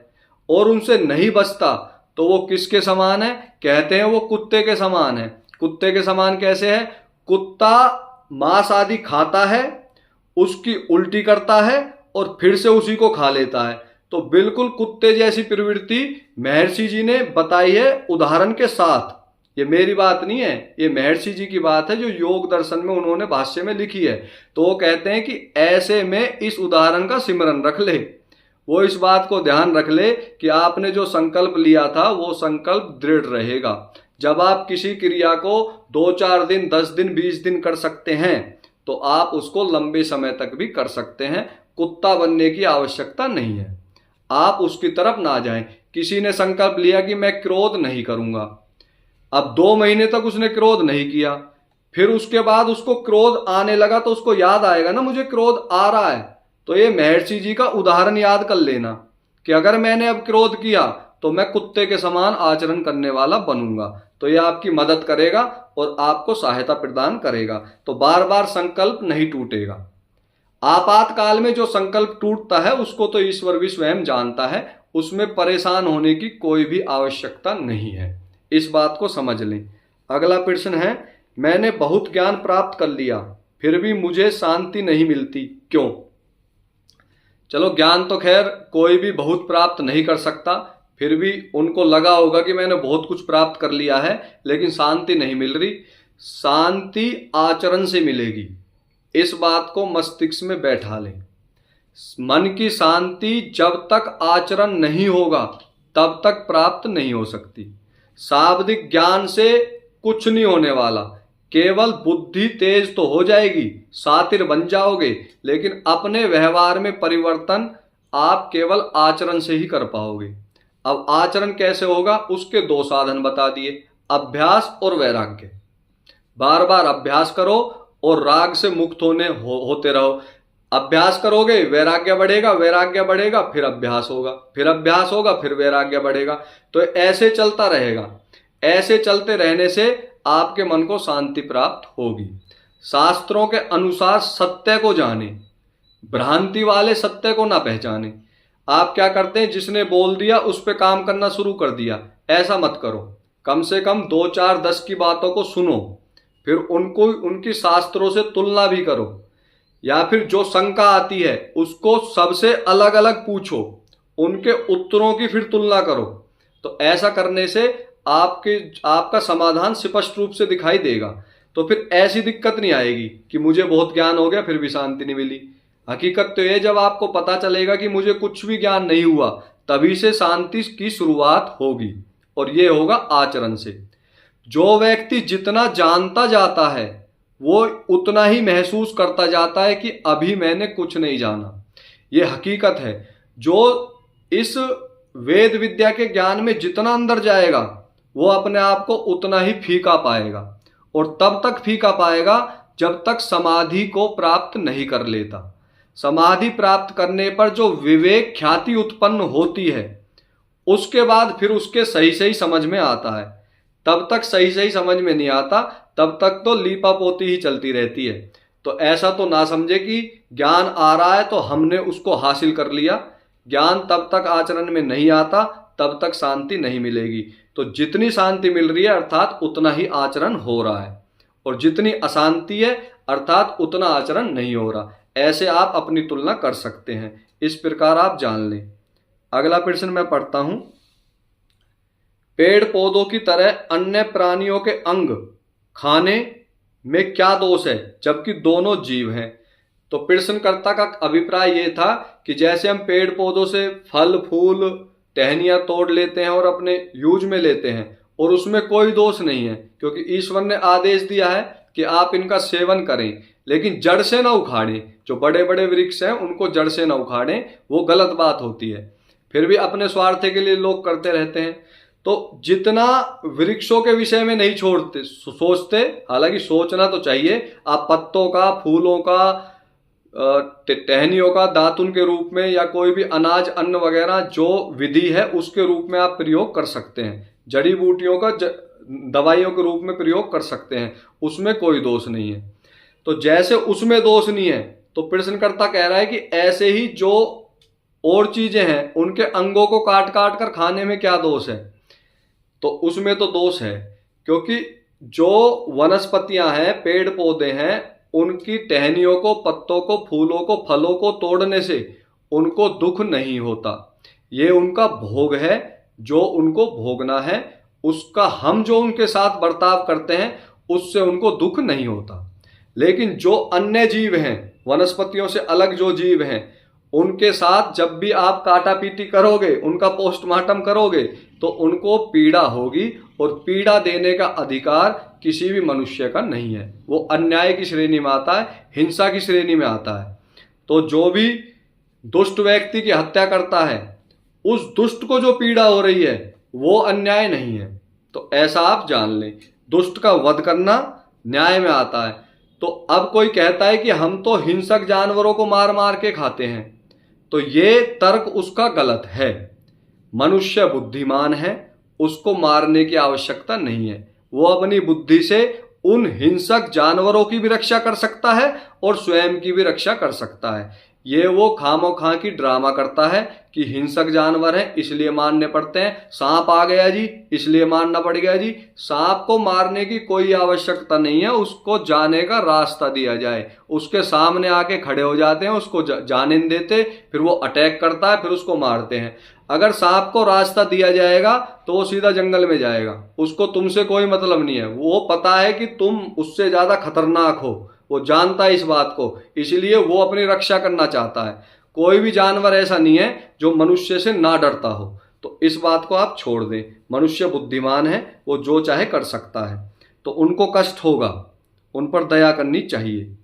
और उनसे नहीं बचता, तो वो किसके समान है? कहते हैं वो कुत्ते के समान है। कुत्ते के समान कैसे है? कुत्ता मांस आदि खाता है, उसकी उल्टी करता है और फिर से उसी को खा लेता है। तो बिल्कुल कुत्ते जैसी प्रवृत्ति महर्षि जी ने बताई है उदाहरण के साथ। ये मेरी बात नहीं है, ये महर्षि जी की बात है जो योग दर्शन में उन्होंने भाष्य में लिखी है। तो वो कहते हैं कि ऐसे में इस उदाहरण का सिमरन रख ले, वो इस बात को ध्यान रख ले कि आपने जो संकल्प लिया था वो संकल्प दृढ़ रहेगा। जब आप किसी क्रिया को 2-4 दिन 10 दिन 20 दिन कर सकते हैं तो आप उसको लंबे समय तक भी कर सकते हैं। कुत्ता बनने की आवश्यकता नहीं है, आप उसकी तरफ ना जाएं। किसी ने संकल्प लिया कि मैं क्रोध नहीं करूंगा, अब 2 महीने तक उसने क्रोध नहीं किया, फिर उसके बाद उसको क्रोध आने लगा तो उसको याद आएगा ना मुझे क्रोध आ रहा है। तो ये महर्षि जी का उदाहरण याद कर लेना कि अगर मैंने अब क्रोध किया तो मैं कुत्ते के समान आचरण करने वाला बनूंगा। तो ये आपकी मदद करेगा और आपको सहायता प्रदान करेगा। तो बार बार संकल्प नहीं टूटेगा। आपातकाल में जो संकल्प टूटता है उसको तो ईश्वर भी स्वयं जानता है, उसमें परेशान होने की कोई भी आवश्यकता नहीं है। इस बात को समझ लें। अगला प्रश्न है, मैंने बहुत ज्ञान प्राप्त कर लिया फिर भी मुझे शांति नहीं मिलती, क्यों? चलो, ज्ञान तो खैर कोई भी बहुत प्राप्त नहीं कर सकता, फिर भी उनको लगा होगा कि मैंने बहुत कुछ प्राप्त कर लिया है लेकिन शांति नहीं मिल रही। शांति आचरण से मिलेगी, इस बात को मस्तिष्क में बैठा लें। मन की शांति जब तक आचरण नहीं होगा तब तक प्राप्त नहीं हो सकती। शाब्दिक ज्ञान से कुछ नहीं होने वाला, केवल बुद्धि तेज तो हो जाएगी, शातिर बन जाओगे, लेकिन अपने व्यवहार में परिवर्तन आप केवल आचरण से ही कर पाओगे। अब आचरण कैसे होगा, उसके 2 साधन बता दिए, अभ्यास और वैराग्य। बार बार अभ्यास करो और राग से मुक्त होते रहो। अभ्यास करोगे वैराग्य बढ़ेगा, वैराग्य बढ़ेगा फिर अभ्यास होगा, फिर अभ्यास होगा फिर वैराग्य बढ़ेगा। तो ऐसे चलता रहेगा। ऐसे चलते रहने से आपके मन को शांति प्राप्त होगी। शास्त्रों के अनुसार सत्य को जाने, भ्रांति वाले सत्य को ना पहचाने। आप क्या करते हैं, जिसने बोल दिया उस पे काम करना शुरू कर दिया। ऐसा मत करो, कम से कम 2, 4, 10 की बातों को सुनो, फिर उनको उनकी शास्त्रों से तुलना भी करो, या फिर जो शंका आती है उसको सबसे अलग अलग पूछो, उनके उत्तरों की फिर तुलना करो। तो ऐसा करने से आपका समाधान स्पष्ट रूप से दिखाई देगा। तो फिर ऐसी दिक्कत नहीं आएगी कि मुझे बहुत ज्ञान हो गया फिर भी शांति नहीं मिली। हकीकत तो ये, जब आपको पता चलेगा कि मुझे कुछ भी ज्ञान नहीं हुआ, तभी से शांति की शुरुआत होगी, और ये होगा आचरण से। जो व्यक्ति जितना जानता जाता है वो उतना ही महसूस करता जाता है कि अभी मैंने कुछ नहीं जाना। ये हकीकत है। जो इस वेद विद्या के ज्ञान में जितना अंदर जाएगा वो अपने आप को उतना ही फीका पाएगा, और तब तक फीका पाएगा जब तक समाधि को प्राप्त नहीं कर लेता। समाधि प्राप्त करने पर जो विवेक ख्याति उत्पन्न होती है उसके बाद फिर उसके सही सही समझ में आता है। तब तक सही सही समझ में नहीं आता, तब तक तो लीपापोती ही चलती रहती है। तो ऐसा तो ना समझे कि ज्ञान आ रहा है तो हमने उसको हासिल कर लिया। ज्ञान तब तक आचरण में नहीं आता तब तक शांति नहीं मिलेगी। तो जितनी शांति मिल रही है अर्थात उतना ही आचरण हो रहा है, और जितनी अशांति है अर्थात उतना आचरण नहीं हो रहा। ऐसे आप अपनी तुलना कर सकते हैं। इस प्रकार आप जान लें। अगला प्रश्न मैं पढ़ता हूं। पेड़ पौधों की तरह अन्य प्राणियों के अंग खाने में क्या दोष है जबकि दोनों जीव हैं? तो प्रश्नकर्ता का अभिप्राय यह था कि जैसे हम पेड़ पौधों से फल फूल टहनियाँ तोड़ लेते हैं और अपने यूज में लेते हैं, और उसमें कोई दोष नहीं है, क्योंकि ईश्वर ने आदेश दिया है कि आप इनका सेवन करें, लेकिन जड़ से ना उखाड़ें। जो बड़े बड़े वृक्ष हैं उनको जड़ से ना उखाड़ें, वो गलत बात होती है। फिर भी अपने स्वार्थ के लिए लोग करते रहते हैं। तो जितना वृक्षों के विषय में नहीं छोड़ते सोचते, हालांकि सोचना तो चाहिए, आप पत्तों का, फूलों का, टहनियों का दातुन के रूप में या कोई भी अनाज अन्न वगैरह जो विधि है उसके रूप में आप प्रयोग कर सकते हैं। जड़ी बूटियों का दवाइयों के रूप में प्रयोग कर सकते हैं, उसमें कोई दोष नहीं है। तो जैसे उसमें दोष नहीं है, तो प्रश्नकर्ता कह रहा है कि ऐसे ही जो और चीजें हैं उनके अंगों को काट काट कर खाने में क्या दोष है? तो उसमें तो दोष है, क्योंकि जो वनस्पतियां हैं, पेड़ पौधे हैं, उनकी टहनियों को, पत्तों को, फूलों को, फलों को तोड़ने से उनको दुख नहीं होता। ये उनका भोग है, जो उनको भोगना है, उसका हम जो उनके साथ बर्ताव करते हैं उससे उनको दुख नहीं होता। लेकिन जो अन्य जीव हैं, वनस्पतियों से अलग जो जीव हैं, उनके साथ जब भी आप काटापीटी करोगे, उनका पोस्टमार्टम करोगे, तो उनको पीड़ा होगी, और पीड़ा देने का अधिकार किसी भी मनुष्य का नहीं है। वो अन्याय की श्रेणी में आता है, हिंसा की श्रेणी में आता है। तो जो भी दुष्ट व्यक्ति की हत्या करता है, उस दुष्ट को जो पीड़ा हो रही है वो अन्याय नहीं है। तो ऐसा आप जान लें, दुष्ट का वध करना न्याय में आता है। तो अब कोई कहता है कि हम तो हिंसक जानवरों को मार मार के खाते हैं, तो ये तर्क उसका गलत है। मनुष्य बुद्धिमान है, उसको मारने की आवश्यकता नहीं है। वो अपनी बुद्धि से उन हिंसक जानवरों की भी रक्षा कर सकता है और स्वयं की भी रक्षा कर सकता है। ये वो खामोखा की ड्रामा करता है कि हिंसक जानवर है इसलिए मारने पड़ते हैं, सांप आ गया जी इसलिए मारना पड़ गया जी। सांप को मारने की कोई आवश्यकता नहीं है, उसको जाने का रास्ता दिया जाए। उसके सामने आके खड़े हो जाते हैं, उसको जाने नहीं देते, फिर वो अटैक करता है, फिर उसको मारते हैं। अगर सांप को रास्ता दिया जाएगा तो वो सीधा जंगल में जाएगा, उसको तुमसे कोई मतलब नहीं है। वो पता है कि तुम उससे ज्यादा खतरनाक हो, वो जानता है इस बात को, इसलिए वो अपनी रक्षा करना चाहता है। कोई भी जानवर ऐसा नहीं है जो मनुष्य से ना डरता हो। तो इस बात को आप छोड़ दें, मनुष्य बुद्धिमान है, वो जो चाहे कर सकता है। तो उनको कष्ट होगा, उन पर दया करनी चाहिए,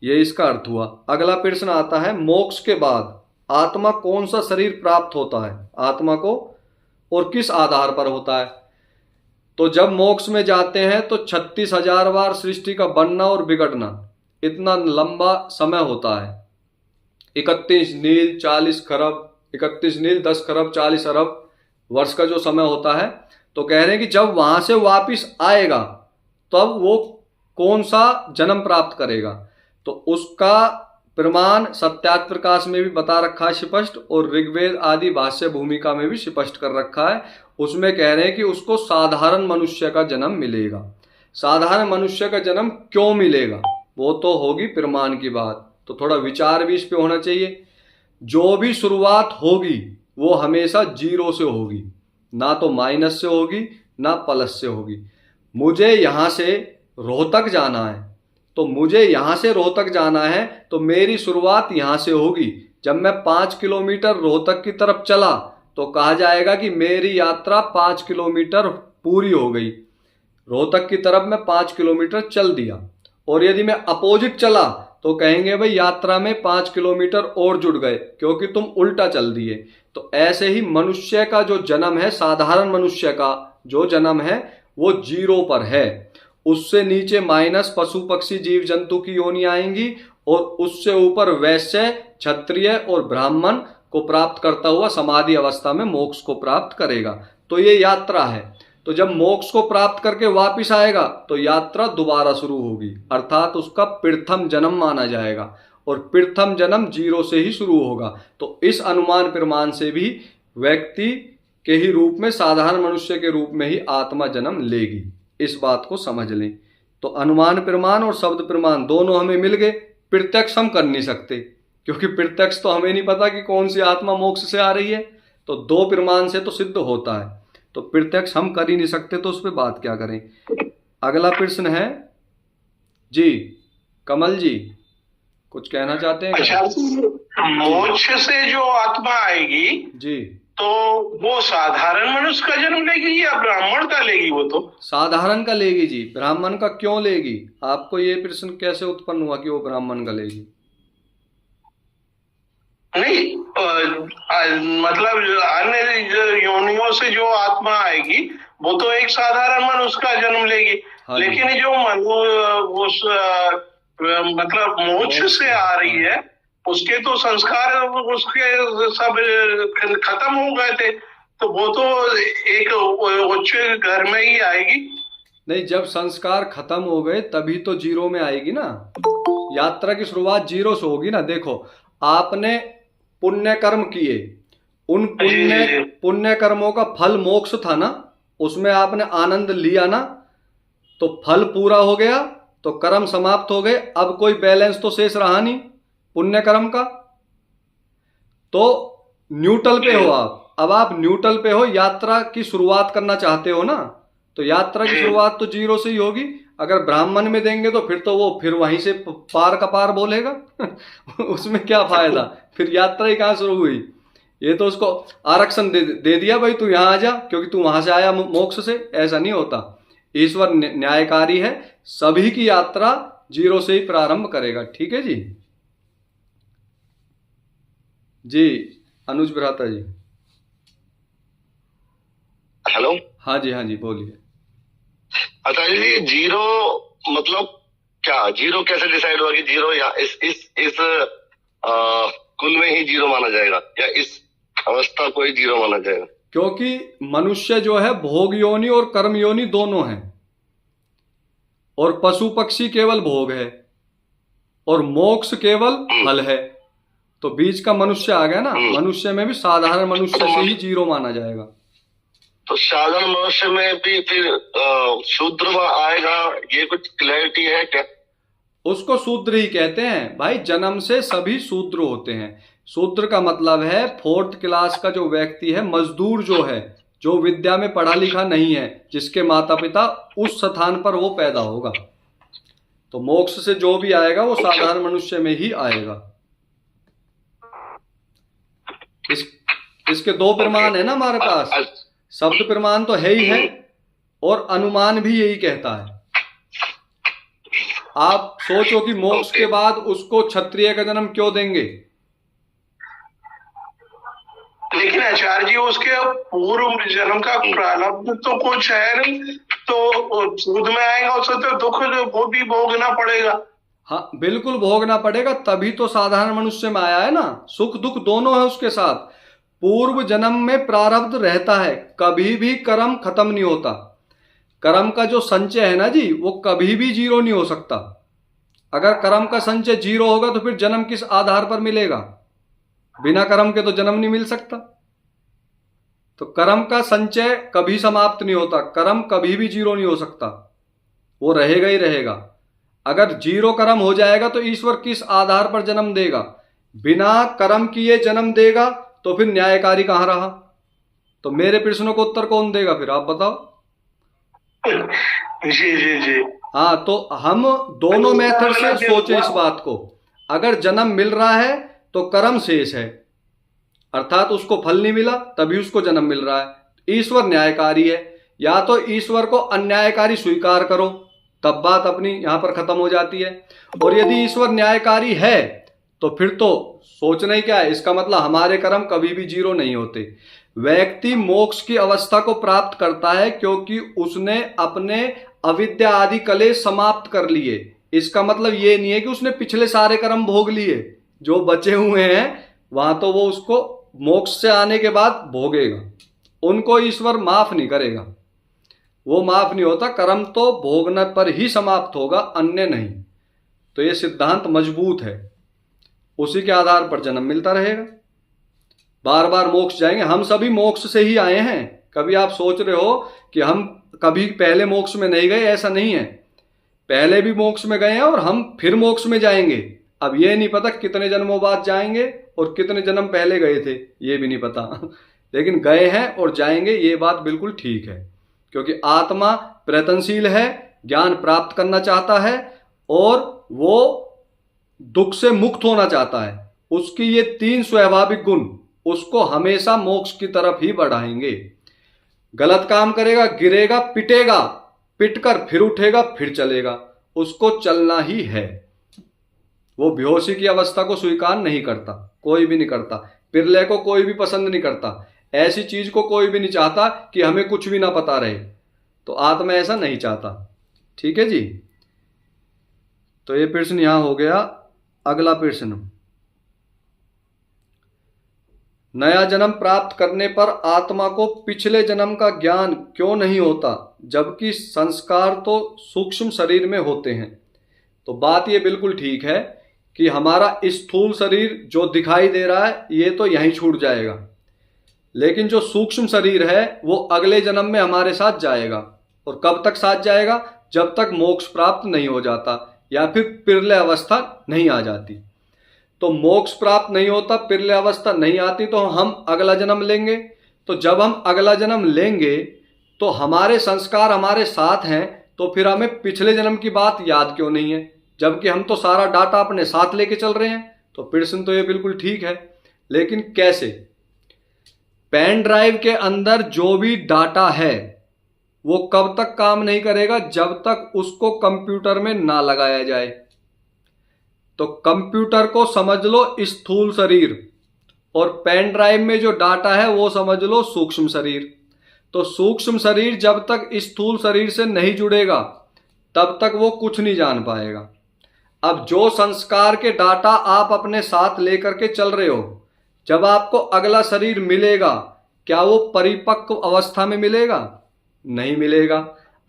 ये इसका अर्थ हुआ। अगला प्रश्न आता है, मोक्ष के बाद आत्मा कौन सा शरीर प्राप्त होता है, आत्मा को और किस आधार पर होता है? तो जब मोक्ष में जाते हैं तो 36,000 बार सृष्टि का बनना और बिगड़ना, इतना लंबा समय होता है। 31 नील 40 खरब, 31 नील 10 खरब 40 अरब वर्ष का जो समय होता है। तो कह रहे हैं कि जब वहां से वापिस आएगा तब वो कौन सा जन्म प्राप्त करेगा। तो उसका प्रमाण सत्यार्थ प्रकाश में भी बता रखा है स्पष्ट, और ऋग्वेद आदि भाष्य भूमिका में भी स्पष्ट कर रखा है। उसमें कह रहे हैं कि उसको साधारण मनुष्य का जन्म मिलेगा। साधारण मनुष्य का जन्म क्यों मिलेगा, वो तो होगी प्रमाण की बात, तो थोड़ा विचार भी इस पे होना चाहिए। जो भी शुरुआत होगी वो हमेशा जीरो से होगी, ना तो माइनस से होगी ना प्लस से होगी। मुझे यहां से रोहतक जाना है, तो मुझे यहां से रोहतक जाना है तो मेरी शुरुआत यहां से होगी। जब मैं 5 किलोमीटर रोहतक की तरफ चला तो कहा जाएगा कि मेरी यात्रा 5 किलोमीटर पूरी हो गई, रोहतक की तरफ मैं 5 किलोमीटर चल दिया। और यदि मैं अपोजिट चला तो कहेंगे भाई यात्रा में 5 किलोमीटर और जुड़ गए, क्योंकि तुम उल्टा चल दिए। तो ऐसे ही मनुष्य का जो जन्म है, साधारण मनुष्य का जो जन्म है वो जीरो पर है। उससे नीचे माइनस पशु पक्षी जीव जंतु की योनि आएंगी, और उससे ऊपर वैश्य क्षत्रिय और ब्राह्मण को प्राप्त करता हुआ समाधि अवस्था में मोक्ष को प्राप्त करेगा। तो ये यात्रा है। तो जब मोक्ष को प्राप्त करके वापिस आएगा तो यात्रा दोबारा शुरू होगी, अर्थात उसका प्रथम जन्म माना जाएगा, और प्रथम जन्म जीरो से ही शुरू होगा। तो इस अनुमान प्रमाण से भी व्यक्ति के ही रूप में, साधारण मनुष्य के रूप में ही आत्मा जन्म लेगी। इस बात को समझ लें। तो अनुमान प्रमाण और शब्द प्रमाण दोनों हमें मिल गए। प्रत्यक्ष हम कर नहीं सकते, क्योंकि प्रत्यक्ष तो हमें नहीं पता कि कौन सी आत्मा मोक्ष से आ रही है। तो दो प्रमाण से तो सिद्ध होता है, तो प्रत्यक्ष हम कर ही नहीं सकते, तो उस पर बात क्या करें। अगला प्रश्न है जी, कमल जी कुछ कहना चाहते हैं? अच्छा, मोक्ष से जो आत्मा आएगी जी, तो वो साधारण मनुष्य का जन्म लेगी या ब्राह्मण का लेगी? वो तो साधारण का लेगी जी, ब्राह्मण का क्यों लेगी? आपको ये प्रश्न कैसे उत्पन्न हुआ कि वो ब्राह्मण का लेगी? नहीं, मतलब अन्य योनियों से जो आत्मा आएगी वो तो एक साधारण मनुष्य का जन्म लेगी। हाँ जी। लेकिन जो उस मतलब मोक्ष से आ रही है, उसके तो संस्कार उसके सब खत्म हो गए थे, तो वो तो एक उच्च घर में ही आएगी। नहीं, जब संस्कार खत्म हो गए तभी तो जीरो में आएगी ना। यात्रा की शुरुआत जीरो से होगी ना। देखो, आपने पुण्य कर्म किए, उन पुण्य कर्मों का फल मोक्ष था ना, उसमें आपने आनंद लिया ना, तो फल पूरा हो गया तो कर्म समाप्त हो गए। अब कोई बैलेंस तो शेष रहा नहीं पुण्य कर्म का, तो न्यूट्रल पे हो आप। अब आप न्यूट्रल पे हो, यात्रा की शुरुआत करना चाहते हो ना, तो यात्रा की शुरुआत तो जीरो से ही होगी। अगर ब्राह्मण में देंगे तो फिर तो वो फिर वहीं से पार का पार बोलेगा उसमें क्या फायदा, फिर यात्रा ही कहाँ शुरू हुई। ये तो उसको आरक्षण दे दिया, भाई तू यहाँ आ जा क्योंकि तू वहां से आया मोक्ष से। ऐसा नहीं होता। ईश्वर न्यायकारी है, सभी की यात्रा जीरो से ही प्रारंभ करेगा। ठीक है जी। जी अनुज भ्राता जी। हेलो। हाँ जी, हाँ जी, बोलिए। आचार्य जी, जीरो मतलब क्या? जीरो कैसे डिसाइड हुआ कि जीरो या इस कुल में ही जीरो माना जाएगा या इस अवस्था को ही जीरो माना जाएगा? क्योंकि मनुष्य जो है भोग योनि और कर्म योनि दोनों है, और पशु पक्षी केवल भोग है और मोक्ष केवल फल है। तो बीच का मनुष्य आ गया ना, मनुष्य में भी साधारण मनुष्य से ही जीरो माना जाएगा। तो साधारण मनुष्य में भी फिर शूद्र आएगा, ये कुछ क्लैरिटी है क्या? उसको शूद्र ही कहते हैं भाई। जन्म से सभी शूद्र होते हैं। शूद्र का मतलब है 4th क्लास का जो व्यक्ति है, मजदूर जो है, जो विद्या में पढ़ा लिखा नहीं है, जिसके माता पिता उस स्थान पर वो पैदा होगा। तो मोक्ष से जो भी आएगा वो साधारण मनुष्य में ही आएगा। इसके दो प्रमाण है ना हमारे पास। शब्द प्रमाण तो है ही है और अनुमान भी यही कहता है। आप सोचो कि मोक्ष के बाद उसको क्षत्रिय का जन्म क्यों देंगे? लेकिन आचार्य जी, उसके पूर्व जन्म का प्रारब्ध तो कुछ है नहीं, तो सूद में आएगा उसे तो दुख वो भी भोगना पड़ेगा। हाँ बिल्कुल भोगना पड़ेगा, तभी तो साधारण मनुष्य में आया है ना। सुख दुख दोनों है उसके साथ। पूर्व जन्म में प्रारब्ध रहता है, कभी भी कर्म खत्म नहीं होता। कर्म का जो संचय है ना जी, वो कभी भी जीरो नहीं हो सकता। अगर कर्म का संचय जीरो होगा तो फिर जन्म किस आधार पर मिलेगा? बिना कर्म के तो जन्म नहीं मिल सकता। तो कर्म का संचय कभी समाप्त नहीं होता, कर्म कभी भी जीरो नहीं हो सकता, वो रहेगा ही रहेगा। अगर जीरो कर्म हो जाएगा तो ईश्वर किस आधार पर जन्म देगा? बिना कर्म किए जन्म देगा तो फिर न्यायकारी कहां रहा? तो मेरे प्रश्नों को उत्तर कौन देगा फिर, आप बताओ। जी जी जी। हाँ, तो हम दोनों मेथड से सोचे इस बात को। अगर जन्म मिल रहा है तो कर्म शेष है, अर्थात उसको फल नहीं मिला तभी उसको जन्म मिल रहा है। ईश्वर न्यायकारी है, या तो ईश्वर को अन्यायकारी स्वीकार करो, तब बात अपनी यहां पर खत्म हो जाती है। और यदि ईश्वर न्यायकारी है तो फिर तो सोचना ही क्या है। इसका मतलब हमारे कर्म कभी भी जीरो नहीं होते। व्यक्ति मोक्ष की अवस्था को प्राप्त करता है क्योंकि उसने अपने अविद्या आदि कलेश समाप्त कर लिए। इसका मतलब ये नहीं है कि उसने पिछले सारे कर्म भोग लिए, जो बचे हुए हैं वहां तो वो उसको मोक्ष से आने के बाद भोगेगा, उनको ईश्वर माफ नहीं करेगा। वो माफ नहीं होता, कर्म तो भोगने पर ही समाप्त होगा, अन्य नहीं। तो ये सिद्धांत मजबूत है, उसी के आधार पर जन्म मिलता रहेगा। बार बार मोक्ष जाएंगे, हम सभी मोक्ष से ही आए हैं। कभी आप सोच रहे हो कि हम कभी पहले मोक्ष में नहीं गए, ऐसा नहीं है। पहले भी मोक्ष में गए हैं और हम फिर मोक्ष में जाएंगे। अब ये नहीं पता कितने जन्मों बाद जाएंगे और कितने जन्म पहले गए थे, ये भी नहीं पता लेकिन गए हैं और जाएंगे, ये बात बिल्कुल ठीक है। क्योंकि आत्मा प्रयत्नशील है, ज्ञान प्राप्त करना चाहता है और वो दुख से मुक्त होना चाहता है। उसकी ये 3 स्वाभाविक गुण उसको हमेशा मोक्ष की तरफ ही बढ़ाएंगे। गलत काम करेगा, गिरेगा, पिटेगा, पिटकर फिर उठेगा, फिर चलेगा, उसको चलना ही है। वो बेहोशी की अवस्था को स्वीकार नहीं करता, कोई भी नहीं करता। पिरले को कोई भी पसंद नहीं करता, ऐसी चीज को कोई भी नहीं चाहता कि हमें कुछ भी ना पता रहे। तो आत्मा ऐसा नहीं चाहता। ठीक है जी। तो ये प्रश्न यहां हो गया। अगला प्रश्न, नया जन्म प्राप्त करने पर आत्मा को पिछले जन्म का ज्ञान क्यों नहीं होता, जबकि संस्कार तो सूक्ष्म शरीर में होते हैं? तो बात ये बिल्कुल ठीक है कि हमारा स्थूल शरीर जो दिखाई दे रहा है ये तो यहीं छूट जाएगा, लेकिन जो सूक्ष्म शरीर है वो अगले जन्म में हमारे साथ जाएगा। और कब तक साथ जाएगा? जब तक मोक्ष प्राप्त नहीं हो जाता या फिर पिरले अवस्था नहीं आ जाती। तो मोक्ष प्राप्त नहीं होता, पिरले अवस्था नहीं आती, तो हम अगला जन्म लेंगे। तो जब हम अगला जन्म लेंगे तो हमारे संस्कार हमारे साथ हैं, तो फिर हमें पिछले जन्म की बात याद क्यों नहीं है, जबकि हम तो सारा डाटा अपने साथ लेके चल रहे हैं? तो प्रश्न तो ये बिल्कुल ठीक है, लेकिन कैसे? पेन ड्राइव के अंदर जो भी डाटा है वो कब तक काम नहीं करेगा? जब तक उसको कंप्यूटर में ना लगाया जाए। तो कंप्यूटर को समझ लो स्थूल शरीर, और पेन ड्राइव में जो डाटा है वो समझ लो सूक्ष्म शरीर। तो सूक्ष्म शरीर जब तक स्थूल शरीर से नहीं जुड़ेगा तब तक वो कुछ नहीं जान पाएगा। अब जो संस्कार के डाटा आप अपने साथ लेकर के चल रहे हो, जब आपको अगला शरीर मिलेगा, क्या वो परिपक्व अवस्था में मिलेगा? नहीं मिलेगा।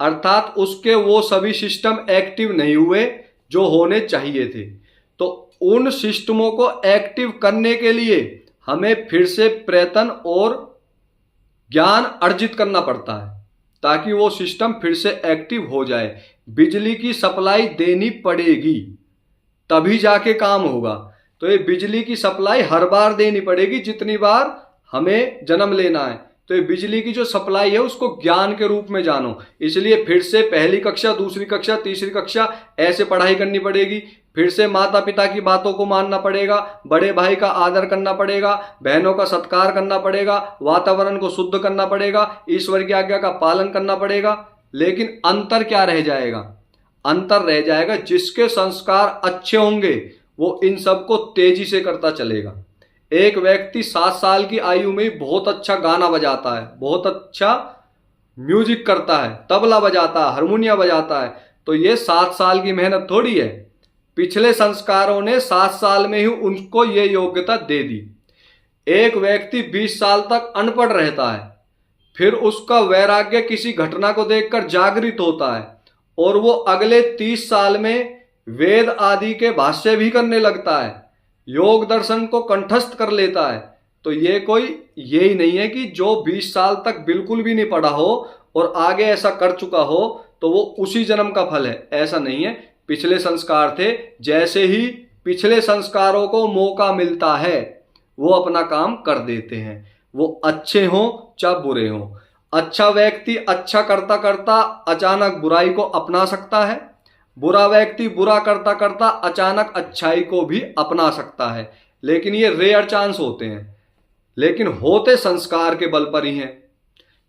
अर्थात उसके वो सभी सिस्टम एक्टिव नहीं हुए जो होने चाहिए थे। तो उन सिस्टमों को एक्टिव करने के लिए हमें फिर से प्रयत्न और ज्ञान अर्जित करना पड़ता है, ताकि वो सिस्टम फिर से एक्टिव हो जाए। बिजली की सप्लाई देनी पड़ेगी, तभी जाके काम होगा। तो ये बिजली की सप्लाई हर बार देनी पड़ेगी जितनी बार हमें जन्म लेना है। तो ये बिजली की जो सप्लाई है उसको ज्ञान के रूप में जानो। इसलिए फिर से पहली कक्षा, दूसरी कक्षा, तीसरी कक्षा ऐसे पढ़ाई करनी पड़ेगी। फिर से माता पिता की बातों को मानना पड़ेगा, बड़े भाई का आदर करना पड़ेगा, बहनों का सत्कार करना पड़ेगा, वातावरण को शुद्ध करना पड़ेगा, ईश्वर की आज्ञा का पालन करना पड़ेगा। लेकिन अंतर क्या रह जाएगा? अंतर रह जाएगा जिसके संस्कार अच्छे होंगे वो इन सबको तेजी से करता चलेगा। एक व्यक्ति 7 साल की आयु में बहुत अच्छा गाना बजाता है, बहुत अच्छा म्यूजिक करता है, तबला बजाता है, हारमोनियम बजाता है, तो ये 7 साल की मेहनत थोड़ी है। पिछले संस्कारों ने 7 साल में ही उनको ये योग्यता दे दी। एक व्यक्ति 20 साल तक अनपढ़ रहता है, फिर उसका वैराग्य किसी घटना को देखकर जागृत होता है और वो अगले 30 साल में वेद आदि के भाष्य भी करने लगता है, योग दर्शन को कंठस्थ कर लेता है। तो ये कोई यही नहीं है कि जो 20 साल तक बिल्कुल भी नहीं पढ़ा हो और आगे ऐसा कर चुका हो तो वो उसी जन्म का फल है, ऐसा नहीं है। पिछले संस्कार थे, जैसे ही पिछले संस्कारों को मौका मिलता है वो अपना काम कर देते हैं, वो अच्छे हों चाहे बुरे हों। अच्छा व्यक्ति अच्छा करता करता अचानक बुराई को अपना सकता है, बुरा व्यक्ति बुरा करता करता अचानक अच्छाई को भी अपना सकता है, लेकिन ये रेयर चांस होते हैं, लेकिन होते संस्कार के बल पर ही हैं।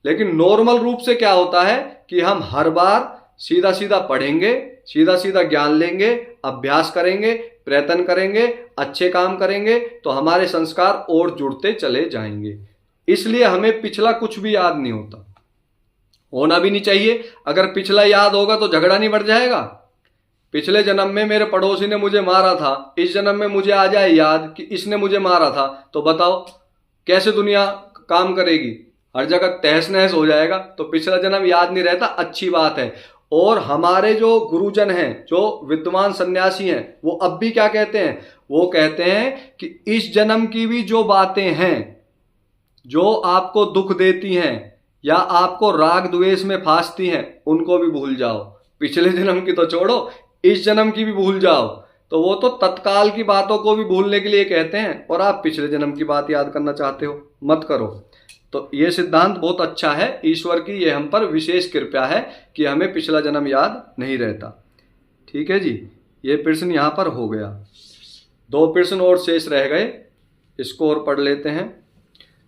लेकिन नॉर्मल रूप से क्या होता है कि हम हर बार सीधा सीधा पढ़ेंगे, सीधा सीधा ज्ञान लेंगे, अभ्यास करेंगे, प्रयत्न करेंगे, अच्छे काम करेंगे तो हमारे संस्कार और जुड़ते चले जाएंगे। इसलिए हमें पिछला कुछ भी याद नहीं होता, होना भी नहीं चाहिए। अगर पिछला याद होगा तो झगड़ा नहीं बढ़ जाएगा। पिछले जन्म में मेरे पड़ोसी ने मुझे मारा था, इस जन्म में मुझे आ जाए याद कि इसने मुझे मारा था, तो बताओ कैसे दुनिया काम करेगी? हर जगह तहस नहस हो जाएगा। तो पिछला जन्म याद नहीं रहता, अच्छी बात है। और हमारे जो गुरुजन हैं, जो विद्वान सन्यासी हैं, वो अब भी क्या कहते हैं? वो कहते हैं कि इस जन्म की भी जो बातें हैं जो आपको दुख देती हैं या आपको राग द्वेष में फांसती हैं, उनको भी भूल जाओ। पिछले जन्म की तो छोड़ो, इस जन्म की भी भूल जाओ। तो वो तो तत्काल की बातों को भी भूलने के लिए कहते हैं, और आप पिछले जन्म की बात याद करना चाहते हो, मत करो। तो ये सिद्धांत बहुत अच्छा है, ईश्वर की ये हम पर विशेष कृपा है कि हमें पिछला जन्म याद नहीं रहता। ठीक है जी, ये प्रश्न यहाँ पर हो गया। 2 प्रश्न और शेष रह गए, इसको और पढ़ लेते हैं।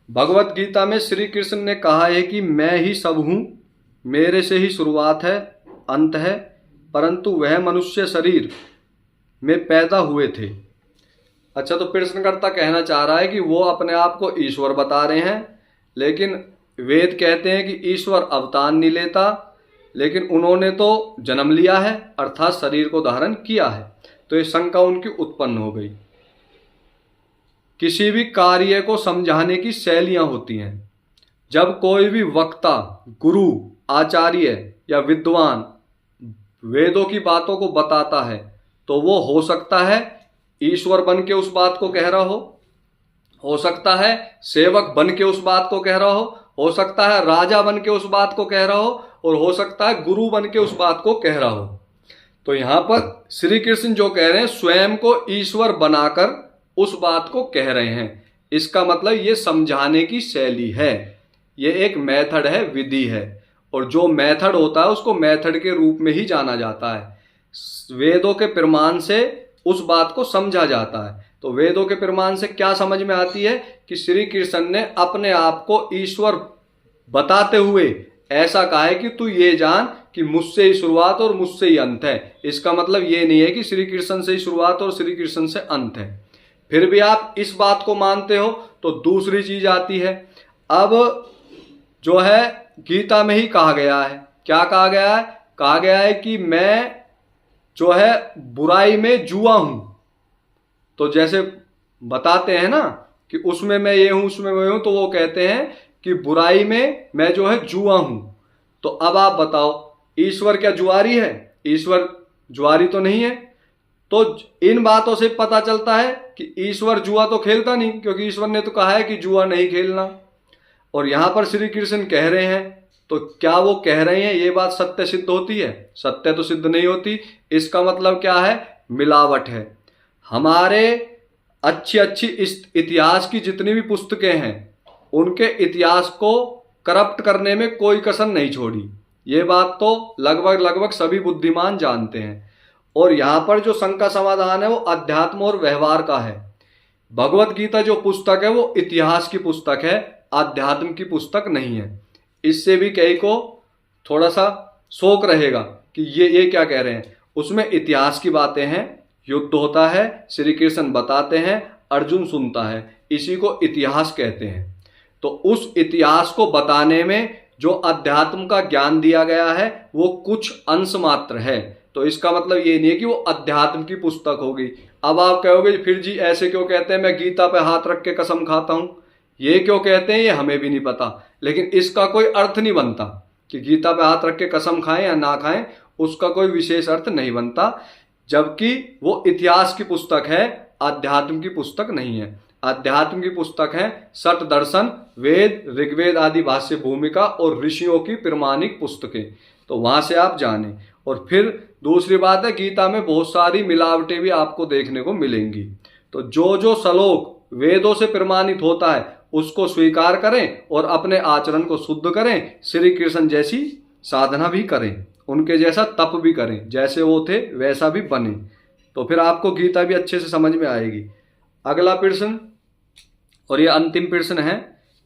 भगवत गीता में श्री कृष्ण ने कहा है कि मैं ही सब हूँ, मेरे से ही शुरुआत है, अंत है, परंतु वह मनुष्य शरीर में पैदा हुए थे। अच्छा, तो प्रश्नकर्ता कहना चाह रहा है कि वो अपने आप को ईश्वर बता रहे हैं, लेकिन वेद कहते हैं कि ईश्वर अवतार नहीं लेता, लेकिन उन्होंने तो जन्म लिया है, अर्थात शरीर को धारण किया है। तो ये शंका उनकी उत्पन्न हो गई। किसी भी कार्य को समझाने की शैलियां होती हैं। जब कोई भी वक्ता, गुरु, आचार्य या विद्वान वेदों की बातों को बताता है, तो वो हो सकता है ईश्वर बन के उस बात को कह रहा हो सकता है सेवक बन के उस बात को कह रहा हो सकता है राजा बन के उस बात को कह रहा हो, और हो सकता है गुरु बन के उस बात को कह रहा हो। तो यहां पर श्री कृष्ण जो कह रहे हैं, स्वयं को ईश्वर बनाकर उस बात को कह रहे हैं। इसका मतलब ये समझाने की शैली है, ये एक मेथड है, विधि है, और जो मेथड होता है उसको मेथड के रूप में ही जाना जाता है। वेदों के प्रमाण से उस बात को समझा जाता है। तो वेदों के प्रमाण से क्या समझ में आती है कि श्री कृष्ण ने अपने आप को ईश्वर बताते हुए ऐसा कहा है कि तू ये जान कि मुझसे ही शुरुआत और मुझसे ही अंत है। इसका मतलब ये नहीं है कि श्री कृष्ण से ही शुरुआत और श्री कृष्ण से अंत है। फिर भी आप इस बात को मानते हो तो दूसरी चीज आती है। अब जो है गीता में ही कहा गया है, क्या कहा गया है? कहा गया है कि मैं जो है बुराई में जुआ हूं। तो जैसे बताते हैं ना कि उसमें मैं ये हूं, उसमें मैं हूं, तो वो कहते हैं कि बुराई में मैं जो है जुआ हूं। तो अब आप बताओ, ईश्वर क्या जुआरी है? ईश्वर जुआरी तो नहीं है। तो इन बातों से पता चलता है कि ईश्वर जुआ तो खेलता नहीं, क्योंकि ईश्वर ने तो कहा है कि जुआ नहीं खेलना। और यहां पर श्री कृष्ण कह रहे हैं, तो क्या वो कह रहे हैं ये बात सत्य सिद्ध होती है? सत्य तो सिद्ध नहीं होती। इसका मतलब क्या है? मिलावट है। हमारे अच्छी इतिहास की जितनी भी पुस्तकें हैं, उनके इतिहास को करप्ट करने में कोई कसर नहीं छोड़ी। ये बात तो लगभग सभी बुद्धिमान जानते हैं। और यहां पर जो शंका समाधान है वो अध्यात्म और व्यवहार का है। भगवत गीता जो पुस्तक है वो इतिहास की पुस्तक है, अध्यात्म की पुस्तक नहीं है। इससे भी कई को थोड़ा सा शौक रहेगा कि ये क्या कह रहे हैं। उसमें इतिहास की बातें हैं, युद्ध होता है, श्री कृष्ण बताते हैं, अर्जुन सुनता है, इसी को इतिहास कहते हैं। तो उस इतिहास को बताने में जो अध्यात्म का ज्ञान दिया गया है वो कुछ अंश मात्र है। तो इसका मतलब ये नहीं है कि वो अध्यात्म की पुस्तक होगी। अब आप कहोगे फिर जी ऐसे क्यों कहते हैं, मैं गीता पे हाथ रख के कसम खाता हूं, ये क्यों कहते हैं ये हमें भी नहीं पता। लेकिन इसका कोई अर्थ नहीं बनता कि गीता पे हाथ रख के कसम खाएं या ना खाएं, उसका कोई विशेष अर्थ नहीं बनता, जबकि वो इतिहास की पुस्तक है, अध्यात्म की पुस्तक नहीं है। अध्यात्म की पुस्तक है सठ दर्शन, वेद, ऋग्वेद आदि भाष्य भूमिका और ऋषियों की प्रमाणिक पुस्तकें। तो वहां से आप जाने। और फिर दूसरी बात है, गीता में बहुत सारी मिलावटें भी आपको देखने को मिलेंगी। तो जो श्लोक वेदों से प्रमाणित होता है उसको स्वीकार करें और अपने आचरण को शुद्ध करें। श्री कृष्ण जैसी साधना भी करें, उनके जैसा तप भी करें, जैसे वो थे वैसा भी बने। तो फिर आपको गीता भी अच्छे से समझ में आएगी। अगला प्रश्न, और ये अंतिम प्रश्न है,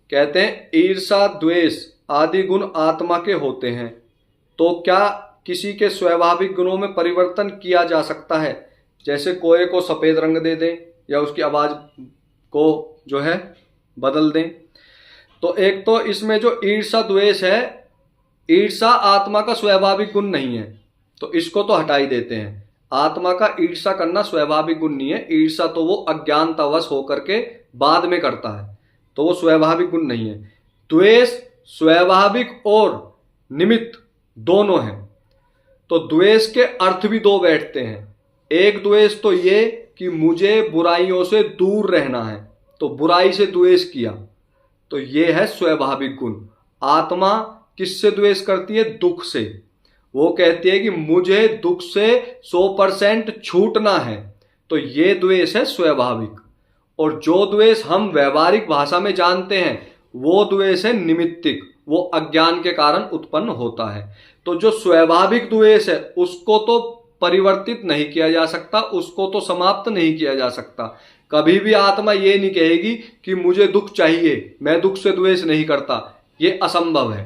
कहते हैं ईर्षा द्वेष आदि गुण आत्मा के होते हैं, तो क्या किसी के स्वाभाविक गुणों में परिवर्तन किया जा सकता है? जैसे कोए को सफेद रंग दे दें या उसकी आवाज को जो है बदल दें। तो एक तो इसमें जो ईर्षा द्वेष है, ईर्षा आत्मा का स्वाभाविक गुण नहीं है, तो इसको तो हटा ही देते हैं। आत्मा का ईर्षा करना स्वाभाविक गुण नहीं है। ईर्षा तो वो अज्ञानतावश होकर के बाद में करता है, तो वो स्वाभाविक गुण नहीं है। द्वेष स्वाभाविक और निमित्त दोनों हैं। तो द्वेष के अर्थ भी दो बैठते हैं। एक द्वेष तो ये कि मुझे बुराइयों से दूर रहना है, तो बुराई से द्वेष किया, तो ये है स्वाभाविक गुण। आत्मा किससे द्वेष करती है? दुख से। वो कहती है कि मुझे दुख से 100% छूटना है, तो ये द्वेष है स्वाभाविक। और जो द्वेष हम व्यवहारिक भाषा में जानते हैं वो द्वेष है निमित्तिक, वो अज्ञान के कारण उत्पन्न होता है। तो जो स्वाभाविक द्वेष है उसको तो परिवर्तित नहीं किया जा सकता, उसको तो समाप्त नहीं किया जा सकता, कभी भी आत्मा ये नहीं कहेगी कि मुझे दुख चाहिए, मैं दुख से द्वेष नहीं करता, ये असंभव है।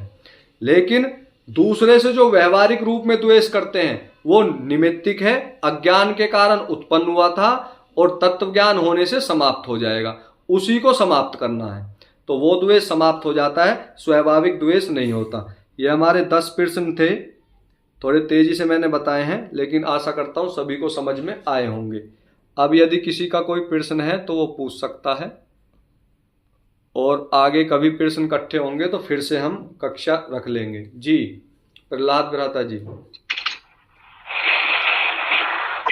लेकिन दूसरे से जो व्यवहारिक रूप में द्वेष करते हैं वो निमित्तिक है, अज्ञान के कारण उत्पन्न हुआ था और तत्व ज्ञान होने से समाप्त हो जाएगा, उसी को समाप्त करना है। तो वो द्वेष समाप्त हो जाता है, स्वाभाविक द्वेष नहीं होता। ये हमारे 10 प्रश्न थे, थोड़े तेजी से मैंने बताए हैं, लेकिन आशा करता हूँ सभी को समझ में आए होंगे। अब यदि किसी का कोई प्रश्न है तो वो पूछ सकता है, और आगे कभी प्रश्न इकट्ठे होंगे तो फिर से हम कक्षा रख लेंगे। जी प्रहलाद भ्राता जी।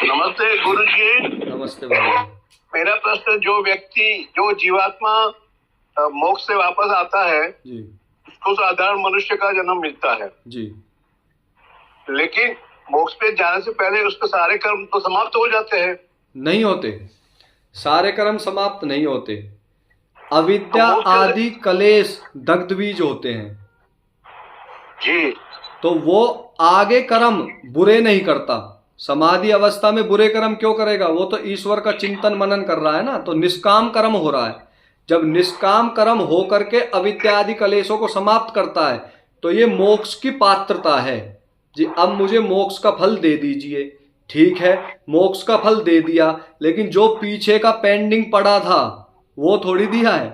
नमस्ते गुरु जी। नमस्ते भाई। मेरा प्रश्न, जो व्यक्ति, जो जीवात्मा मोक्ष से वापस आता है जी उसको साधारण मनुष्य का जन्म मिलता है जी, लेकिन मोक्ष पे जाने से पहले उसके सारे कर्म तो समाप्त हो जाते हैं। नहीं होते, सारे कर्म समाप्त नहीं होते। अविद्या आदि कलेश दग्ध बीज होते हैं जी, तो वो आगे कर्म बुरे नहीं करता। समाधि अवस्था में बुरे कर्म क्यों करेगा? वो तो ईश्वर का चिंतन मनन कर रहा है ना, तो निष्काम कर्म हो रहा है। जब निष्काम कर्म हो करके अविद्या आदि कलेशों को समाप्त करता है तो ये मोक्ष की पात्रता है। जी अब मुझे मोक्ष का फल दे दीजिए, ठीक है मोक्ष का फल दे दिया, लेकिन जो पीछे का पेंडिंग पड़ा था वो थोड़ी दिया है,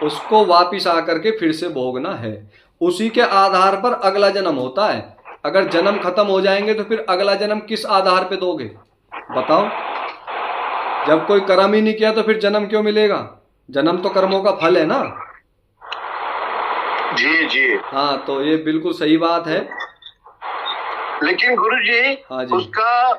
उसको वापिस आकर के फिर से भोगना है। उसी के आधार पर अगला जन्म होता है। अगर जन्म खत्म हो जाएंगे तो फिर अगला जन्म किस आधार पे दोगे बताओ? जब कोई कर्म ही नहीं किया तो फिर जन्म क्यों मिलेगा? जन्म तो कर्मों का फल है ना। जी जी। हाँ तो ये बिल्कुल सही बात है। लेकिन गुरु जी, हाँ जी, उसका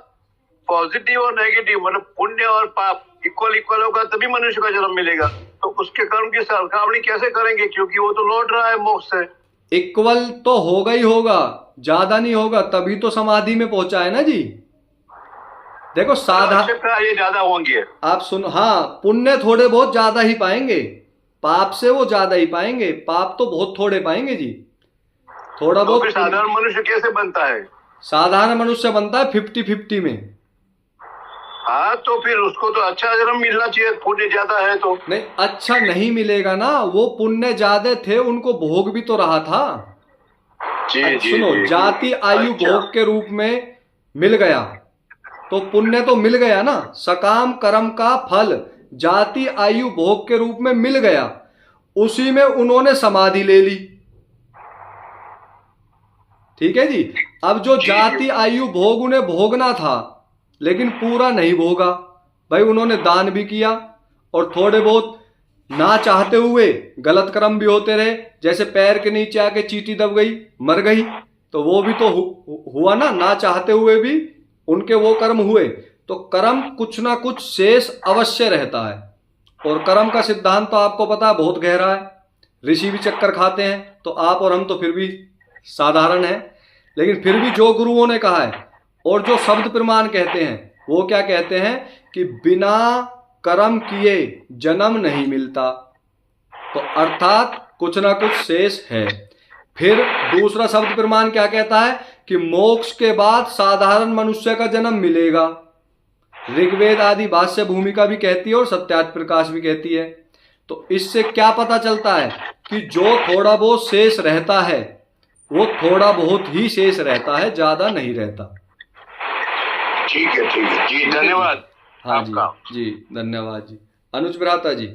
पॉजिटिव और नेगेटिव मतलब पुण्य और पाप इक्वल होगा तभी मनुष्य का जन्म मिलेगा। तो उसके कर्म की सरखावनी कैसे करेंगे, क्योंकि वो तो लौट रहा है मोक्ष से। इक्वल तो होगा ही होगा, ज्यादा नहीं होगा, तभी तो समाधि में पहुंचा है ना जी। देखो ये ज्यादा होंगे आप सुन, हाँ पुण्य थोड़े बहुत ज्यादा ही पाएंगे, पाप से वो ज्यादा ही पाएंगे, पाप तो बहुत थोड़े पाएंगे जी। थोड़ा तो बहुत। साधारण मनुष्य कैसे बनता है? साधारण मनुष्य बनता है 50-50 में। हाँ तो फिर उसको तो अच्छा जन्म मिलना चाहिए, पुण्य ज्यादा है तो। नहीं अच्छा नहीं मिलेगा ना, वो पुण्य ज्यादा थे उनको भोग भी तो रहा था। जी सुनो जी, जाति आयु अच्छा। भोग के रूप में मिल गया तो पुण्य तो मिल गया ना, सकाम कर्म का फल जाति आयु भोग के रूप में मिल गया, उसी में उन्होंने समाधि ले ली। ठीक है जी। अब जो जाति आयु भोग उन्हें भोगना था लेकिन पूरा नहीं भोगा, भाई उन्होंने दान भी किया और थोड़े बहुत ना चाहते हुए गलत कर्म भी होते रहे, जैसे पैर के नीचे आके चींटी दब गई मर गई, तो वो भी तो हुआ ना चाहते हुए भी उनके वो कर्म हुए। तो कर्म कुछ ना कुछ शेष अवश्य रहता है, और कर्म का सिद्धांत तो आपको पता है बहुत गहरा है, ऋषि भी चक्कर खाते हैं, तो आप और हम तो फिर भी साधारण हैं। लेकिन फिर भी जो गुरुओं ने कहा है और जो शब्द प्रमाण कहते हैं वो क्या कहते हैं कि बिना कर्म किए जन्म नहीं मिलता, तो अर्थात कुछ ना कुछ शेष है। फिर दूसरा शब्द प्रमाण क्या कहता है कि मोक्ष के बाद साधारण मनुष्य का जन्म मिलेगा। ऋग्वेद आदि भाष्य भूमिका भी कहती है और सत्यार्थ प्रकाश भी कहती है। तो इससे क्या पता चलता है कि जो थोड़ा बहुत शेष रहता है वो थोड़ा बहुत ही शेष रहता है, ज्यादा नहीं रहता। ठीक है जी, धन्यवाद। हाँ जी धन्यवाद जी। अनुज भ्राता जी।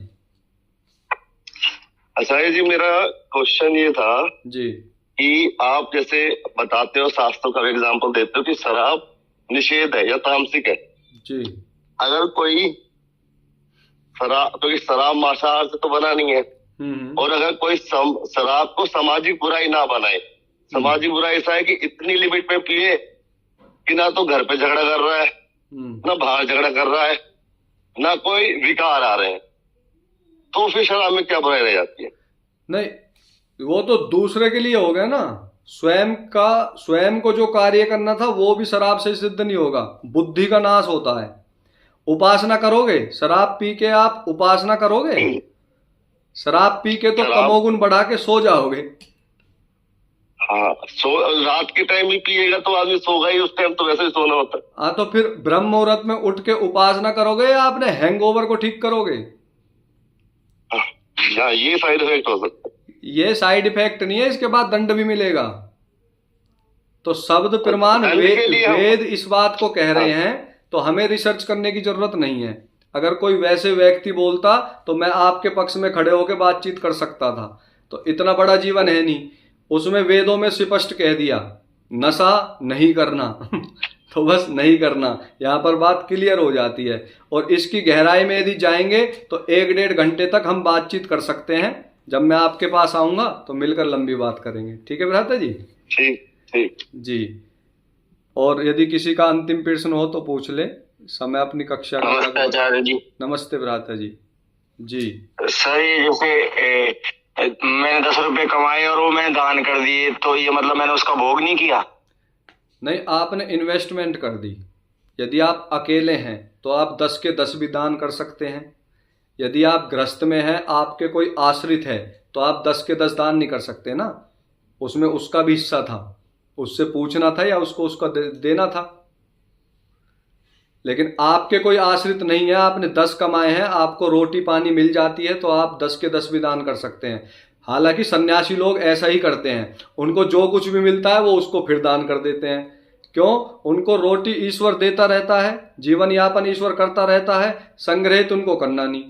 अच्छा जी, मेरा क्वेश्चन ये था जी कि आप जैसे बताते हो, शास्त्रों का एग्जांपल देते हो कि शराब निषेध है या तामसिक है जी। अगर कोई शराब, तो शराब मांसाहार से तो बना नहीं है, और अगर कोई शराब को सामाजिक बुराई ना बनाए, सामाजिक बुराई ऐसा है कि इतनी लिमिट में पिए कि ना तो घर पे झगड़ा कर रहा है, ना बाहर झगड़ा कर रहा है, ना कोई विकार आ रहे हैं, तो फिर शराब में क्या बुराई रह जाती है? नहीं, वो तो दूसरे के लिए हो गया ना। स्वयं को जो कार्य करना था वो भी शराब से सिद्ध नहीं होगा, बुद्धि का नाश होता है। उपासना करोगे, शराब पी के आप उपासना करोगे? शराब पी के तो तमोगुण बढ़ा के सो जाओगे। हाँ, रात के टाइम ही पिएगा तो आदमी सोगा ही, उस टाइम तो वैसे ही सोना होता है। हाँ, तो फिर ब्रह्म मुहूर्त में उठ के उपासना करोगे या अपने हैंगओवर को ठीक करोगे? हाँ, ये साइड इफेक्ट हो सकता है। ये साइड इफेक्ट नहीं है, इसके बाद दंड भी मिलेगा। तो शब्द प्रमाण वेद इस बात को कह रहे हैं, तो हमें रिसर्च करने की जरूरत नहीं है। अगर कोई वैसे व्यक्ति बोलता तो मैं आपके पक्ष में खड़े होकर बातचीत कर सकता था। तो इतना बड़ा जीवन है नहीं, उसमें वेदों में स्पष्ट कह दिया नशा नहीं करना तो बस नहीं करना, यहाँ पर बात क्लियर हो जाती है। और इसकी गहराई में यदि जाएंगे तो 1-1.5 घंटे तक हम बातचीत कर सकते हैं। जब मैं आपके पास आऊंगा तो मिलकर लंबी बात करेंगे, ठीक है भ्राता जी? ठीक ठीक जी। और यदि किसी का अंतिम प्रश्न हो तो पूछ ले, समय अपनी कक्षा का। नमस्ते आचार्य जी। नमस्ते भ्राता जी। जी सर, ये जैसे मैंने 10 रुपए कमाए और वो मैंने दान कर दिए, तो ये मतलब मैंने उसका भोग नहीं किया? नहीं, आपने इन्वेस्टमेंट कर दी। यदि आप अकेले हैं तो आप 10 के 10 भी दान कर सकते हैं। यदि आप गृहस्थ में हैं, आपके कोई आश्रित है, तो आप 10 के 10 दान नहीं कर सकते ना, उसमें उसका भी हिस्सा था, उससे पूछना था या उसको उसका देना था। लेकिन आपके कोई आश्रित नहीं है, आपने 10 कमाए हैं, आपको रोटी पानी मिल जाती है, तो आप 10 के 10 भी दान कर सकते हैं। हालांकि सन्यासी लोग ऐसा ही करते हैं, उनको जो कुछ भी मिलता है वो उसको फिर दान कर देते हैं। क्यों? उनको रोटी ईश्वर देता रहता है, जीवन यापन ईश्वर करता रहता है, संग्रहित उनको करना नहीं।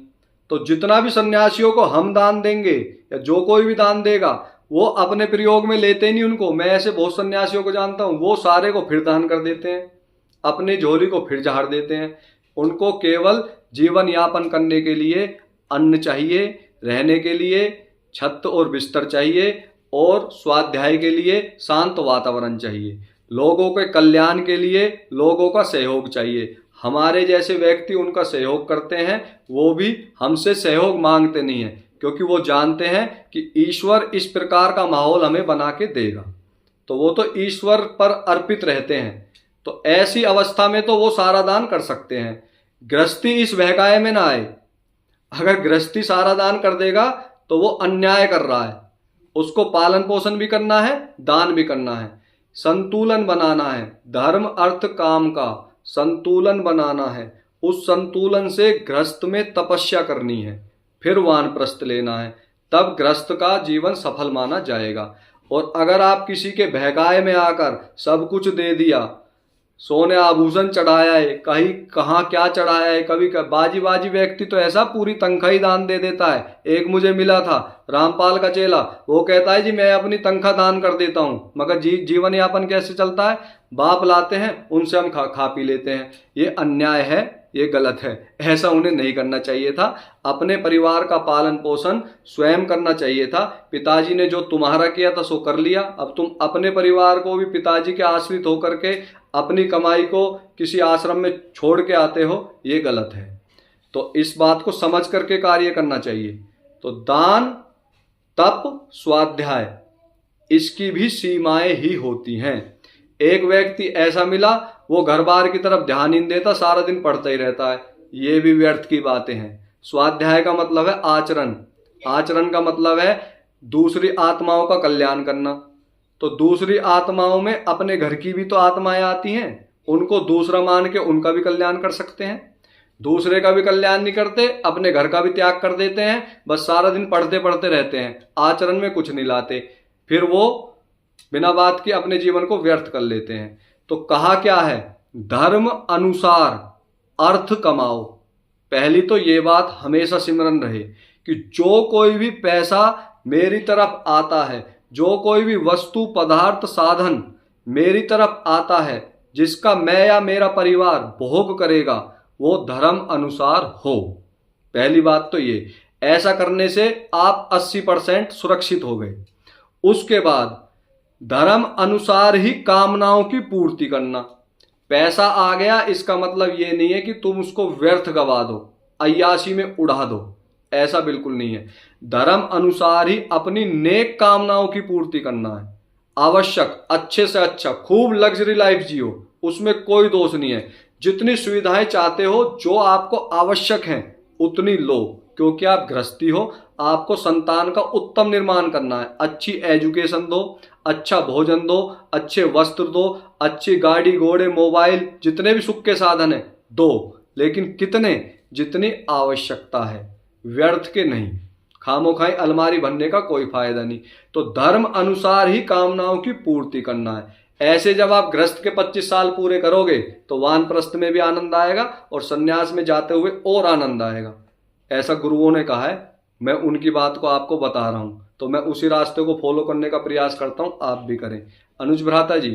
तो जितना भी सन्यासियों को हम दान देंगे या जो कोई भी दान देगा, वो अपने प्रयोग में लेते नहीं उनको। मैं ऐसे बहुत सन्यासियों को जानता हूँ, वो सारे को फिर दान कर देते हैं, अपनी झोली को फिर झाड़ देते हैं। उनको केवल जीवन यापन करने के लिए अन्न चाहिए, रहने के लिए छत और बिस्तर चाहिए, और स्वाध्याय के लिए शांत वातावरण चाहिए, लोगों के कल्याण के लिए लोगों का सहयोग चाहिए। हमारे जैसे व्यक्ति उनका सहयोग करते हैं, वो भी हमसे सहयोग मांगते नहीं हैं, क्योंकि वो जानते हैं कि ईश्वर इस प्रकार का माहौल हमें बना के देगा। तो वो तो ईश्वर पर अर्पित रहते हैं। तो ऐसी अवस्था में तो वो सारा दान कर सकते हैं। गृहस्थी इस बहकाए में ना आए। अगर गृहस्थी सारा दान कर देगा तो वो अन्याय कर रहा है। उसको पालन पोषण भी करना है, दान भी करना है, संतुलन बनाना है, धर्म अर्थ काम का संतुलन बनाना है। उस संतुलन से गृहस्थ में तपस्या करनी है, फिर वानप्रस्थ लेना है, तब गृहस्थ का जीवन सफल माना जाएगा। और अगर आप किसी के बहकाए में आकर सब कुछ दे दिया, सोने आभूषण चढ़ाया है, कहीं कहाँ क्या चढ़ाया है, कभी बाजी व्यक्ति तो ऐसा पूरी तनख्वाह ही दान दे देता है। एक मुझे मिला था रामपाल का चेला, वो कहता है जी मैं अपनी तनख्वाह दान कर देता हूँ, मगर जीवन यापन कैसे चलता है? बाप लाते हैं, उनसे हम खा पी लेते हैं। ये अन्याय है, ये गलत है, ऐसा उन्हें नहीं करना चाहिए था। अपने परिवार का पालन पोषण स्वयं करना चाहिए था। पिताजी ने जो तुम्हारा किया था सो कर लिया, अब तुम अपने परिवार को भी पिताजी के आश्रित होकर के अपनी कमाई को किसी आश्रम में छोड़ के आते हो, ये गलत है। तो इस बात को समझ करके कार्य करना चाहिए। तो दान, तप, स्वाध्याय, इसकी भी सीमाएं ही होती हैं। एक व्यक्ति ऐसा मिला, वो घर बार की तरफ ध्यान ही नहीं देता, सारा दिन पढ़ता ही रहता है, ये भी व्यर्थ की बातें हैं। स्वाध्याय का मतलब है आचरण, आचरण का मतलब है दूसरी आत्माओं का कल्याण करना। तो दूसरी आत्माओं में अपने घर की भी तो आत्माएं आती हैं, उनको दूसरा मान के उनका भी कल्याण कर सकते हैं। दूसरे का भी कल्याण नहीं करते, अपने घर का भी त्याग कर देते हैं, बस सारा दिन पढ़ते पढ़ते रहते हैं, आचरण में कुछ नहीं लाते, फिर वो बिना बात के अपने जीवन को व्यर्थ कर लेते हैं। तो कहा क्या है? धर्म अनुसार अर्थ कमाओ। पहली तो ये बात हमेशा सिमरन रहे कि जो कोई भी पैसा मेरी तरफ आता है, जो कोई भी वस्तु पदार्थ साधन मेरी तरफ आता है, जिसका मैं या मेरा परिवार भोग करेगा, वो धर्म अनुसार हो। पहली बात तो ये, ऐसा करने से आप 80% सुरक्षित हो गए। उसके बाद धर्म अनुसार ही कामनाओं की पूर्ति करना। पैसा आ गया इसका मतलब ये नहीं है कि तुम उसको व्यर्थ गवा दो, अय्याशी में उड़ा दो, ऐसा बिल्कुल नहीं है। धर्म अनुसार ही अपनी नेक कामनाओं की पूर्ति करना है। आवश्यक, अच्छे से अच्छा, खूब लग्जरी लाइफ जियो, उसमें कोई दोष नहीं है। जितनी सुविधाएं चाहते हो, जो आपको आवश्यक हैं उतनी लो, क्योंकि आप गृहस्थी हो, आपको संतान का उत्तम निर्माण करना है। अच्छी एजुकेशन दो, अच्छा भोजन दो, अच्छे वस्त्र दो, अच्छी गाड़ी घोड़े मोबाइल जितने भी सुख के साधन है दो, लेकिन कितने? जितनी आवश्यकता है, व्यर्थ के नहीं। खामोखाई अलमारी भरने का कोई फायदा नहीं। तो धर्म अनुसार ही कामनाओं की पूर्ति करना है। ऐसे जब आप गृहस्थ के 25 साल पूरे करोगे तो वानप्रस्थ में भी आनंद आएगा और सन्यास में जाते हुए और आनंद आएगा। ऐसा गुरुओं ने कहा है, मैं उनकी बात को आपको बता रहा हूं, तो मैं उसी रास्ते को फॉलो करने का प्रयास करता हूं, आप भी करें। अनुज भ्राता जी,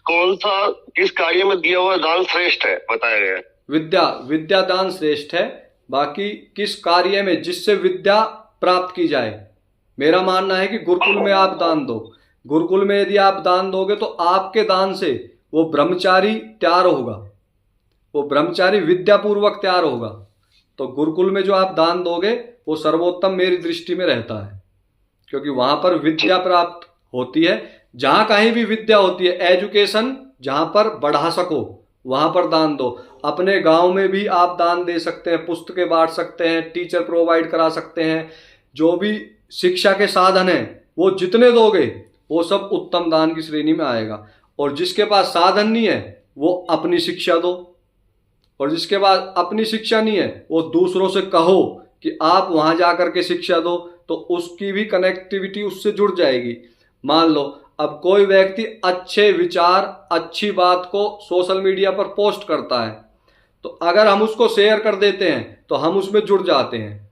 कौन सा किस कार्य में दिया हुआ दान श्रेष्ठ है बताया गया? विद्या दान श्रेष्ठ है। बाकी किस कार्य में जिससे विद्या प्राप्त की जाए, मेरा मानना है कि गुरुकुल में आप दान दो। गुरुकुल में यदि आप दान दोगे तो आपके दान से वो ब्रह्मचारी तैयार होगा, वो ब्रह्मचारी विद्यापूर्वक तैयार होगा। तो गुरुकुल में जो आप दान दोगे वो सर्वोत्तम मेरी दृष्टि में रहता है, क्योंकि वहां पर विद्या प्राप्त होती है। जहां कहीं भी विद्या होती है, एजुकेशन जहां पर बढ़ा सको वहां पर दान दो। अपने गांव में भी आप दान दे सकते हैं, पुस्तकें बांट सकते हैं, टीचर प्रोवाइड करा सकते हैं। जो भी शिक्षा के साधन हैं वो जितने दोगे वो सब उत्तम दान की श्रेणी में आएगा। और जिसके पास साधन नहीं है वो अपनी शिक्षा दो, और जिसके पास अपनी शिक्षा नहीं है वो दूसरों से कहो कि आप वहां जाकर के शिक्षा दो, तो उसकी भी कनेक्टिविटी उससे जुड़ जाएगी। मान लो अब कोई व्यक्ति अच्छे विचार अच्छी बात को सोशल मीडिया पर पोस्ट करता है, तो अगर हम उसको शेयर कर देते हैं तो हम उसमें जुड़ जाते हैं।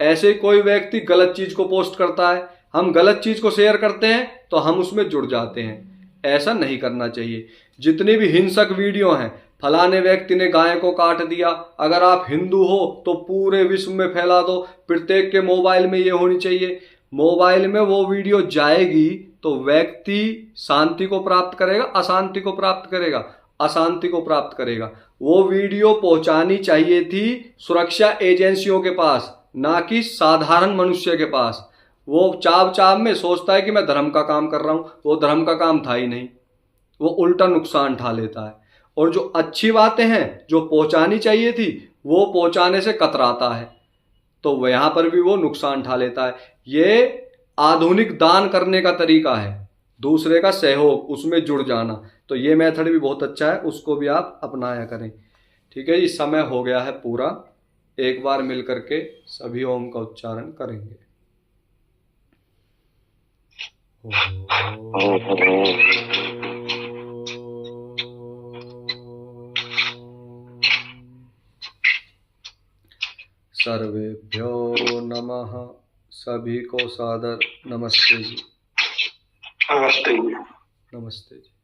ऐसे कोई व्यक्ति गलत चीज को पोस्ट करता है, हम गलत चीज को शेयर करते हैं तो हम उसमें जुड़ जाते हैं। ऐसा नहीं करना चाहिए। जितनी भी हिंसक वीडियो हैं, फलाने व्यक्ति ने गाय को काट दिया, अगर आप हिंदू हो तो पूरे विश्व में फैला दो, प्रत्येक के मोबाइल में ये होनी चाहिए। मोबाइल में वो वीडियो जाएगी तो व्यक्ति शांति को प्राप्त करेगा, अशांति को प्राप्त करेगा, अशांति को प्राप्त करेगा। वो वीडियो पहुंचानी चाहिए थी सुरक्षा एजेंसियों के पास, ना कि साधारण मनुष्य के पास। वो चाव चाव में सोचता है कि मैं धर्म का काम कर रहा हूं, वो धर्म का काम था ही नहीं, वो उल्टा नुकसान उठा लेता है। और जो अच्छी बातें हैं जो पहुंचानी चाहिए थी वो पहुंचाने से कतराता है, तो यहां पर भी वो नुकसान उठा लेता है। ये आधुनिक दान करने का तरीका है, दूसरे का सहयोग, उसमें जुड़ जाना। तो ये मेथड भी बहुत अच्छा है, उसको भी आप अपनाया करें। ठीक है जी, समय हो गया है पूरा। एक बार मिल करके सभी ओम का उच्चारण करेंगे। सर्वेभ्यो नमः। सभी को सादर नमस्ते जी। नमस्ते। नमस्ते जी।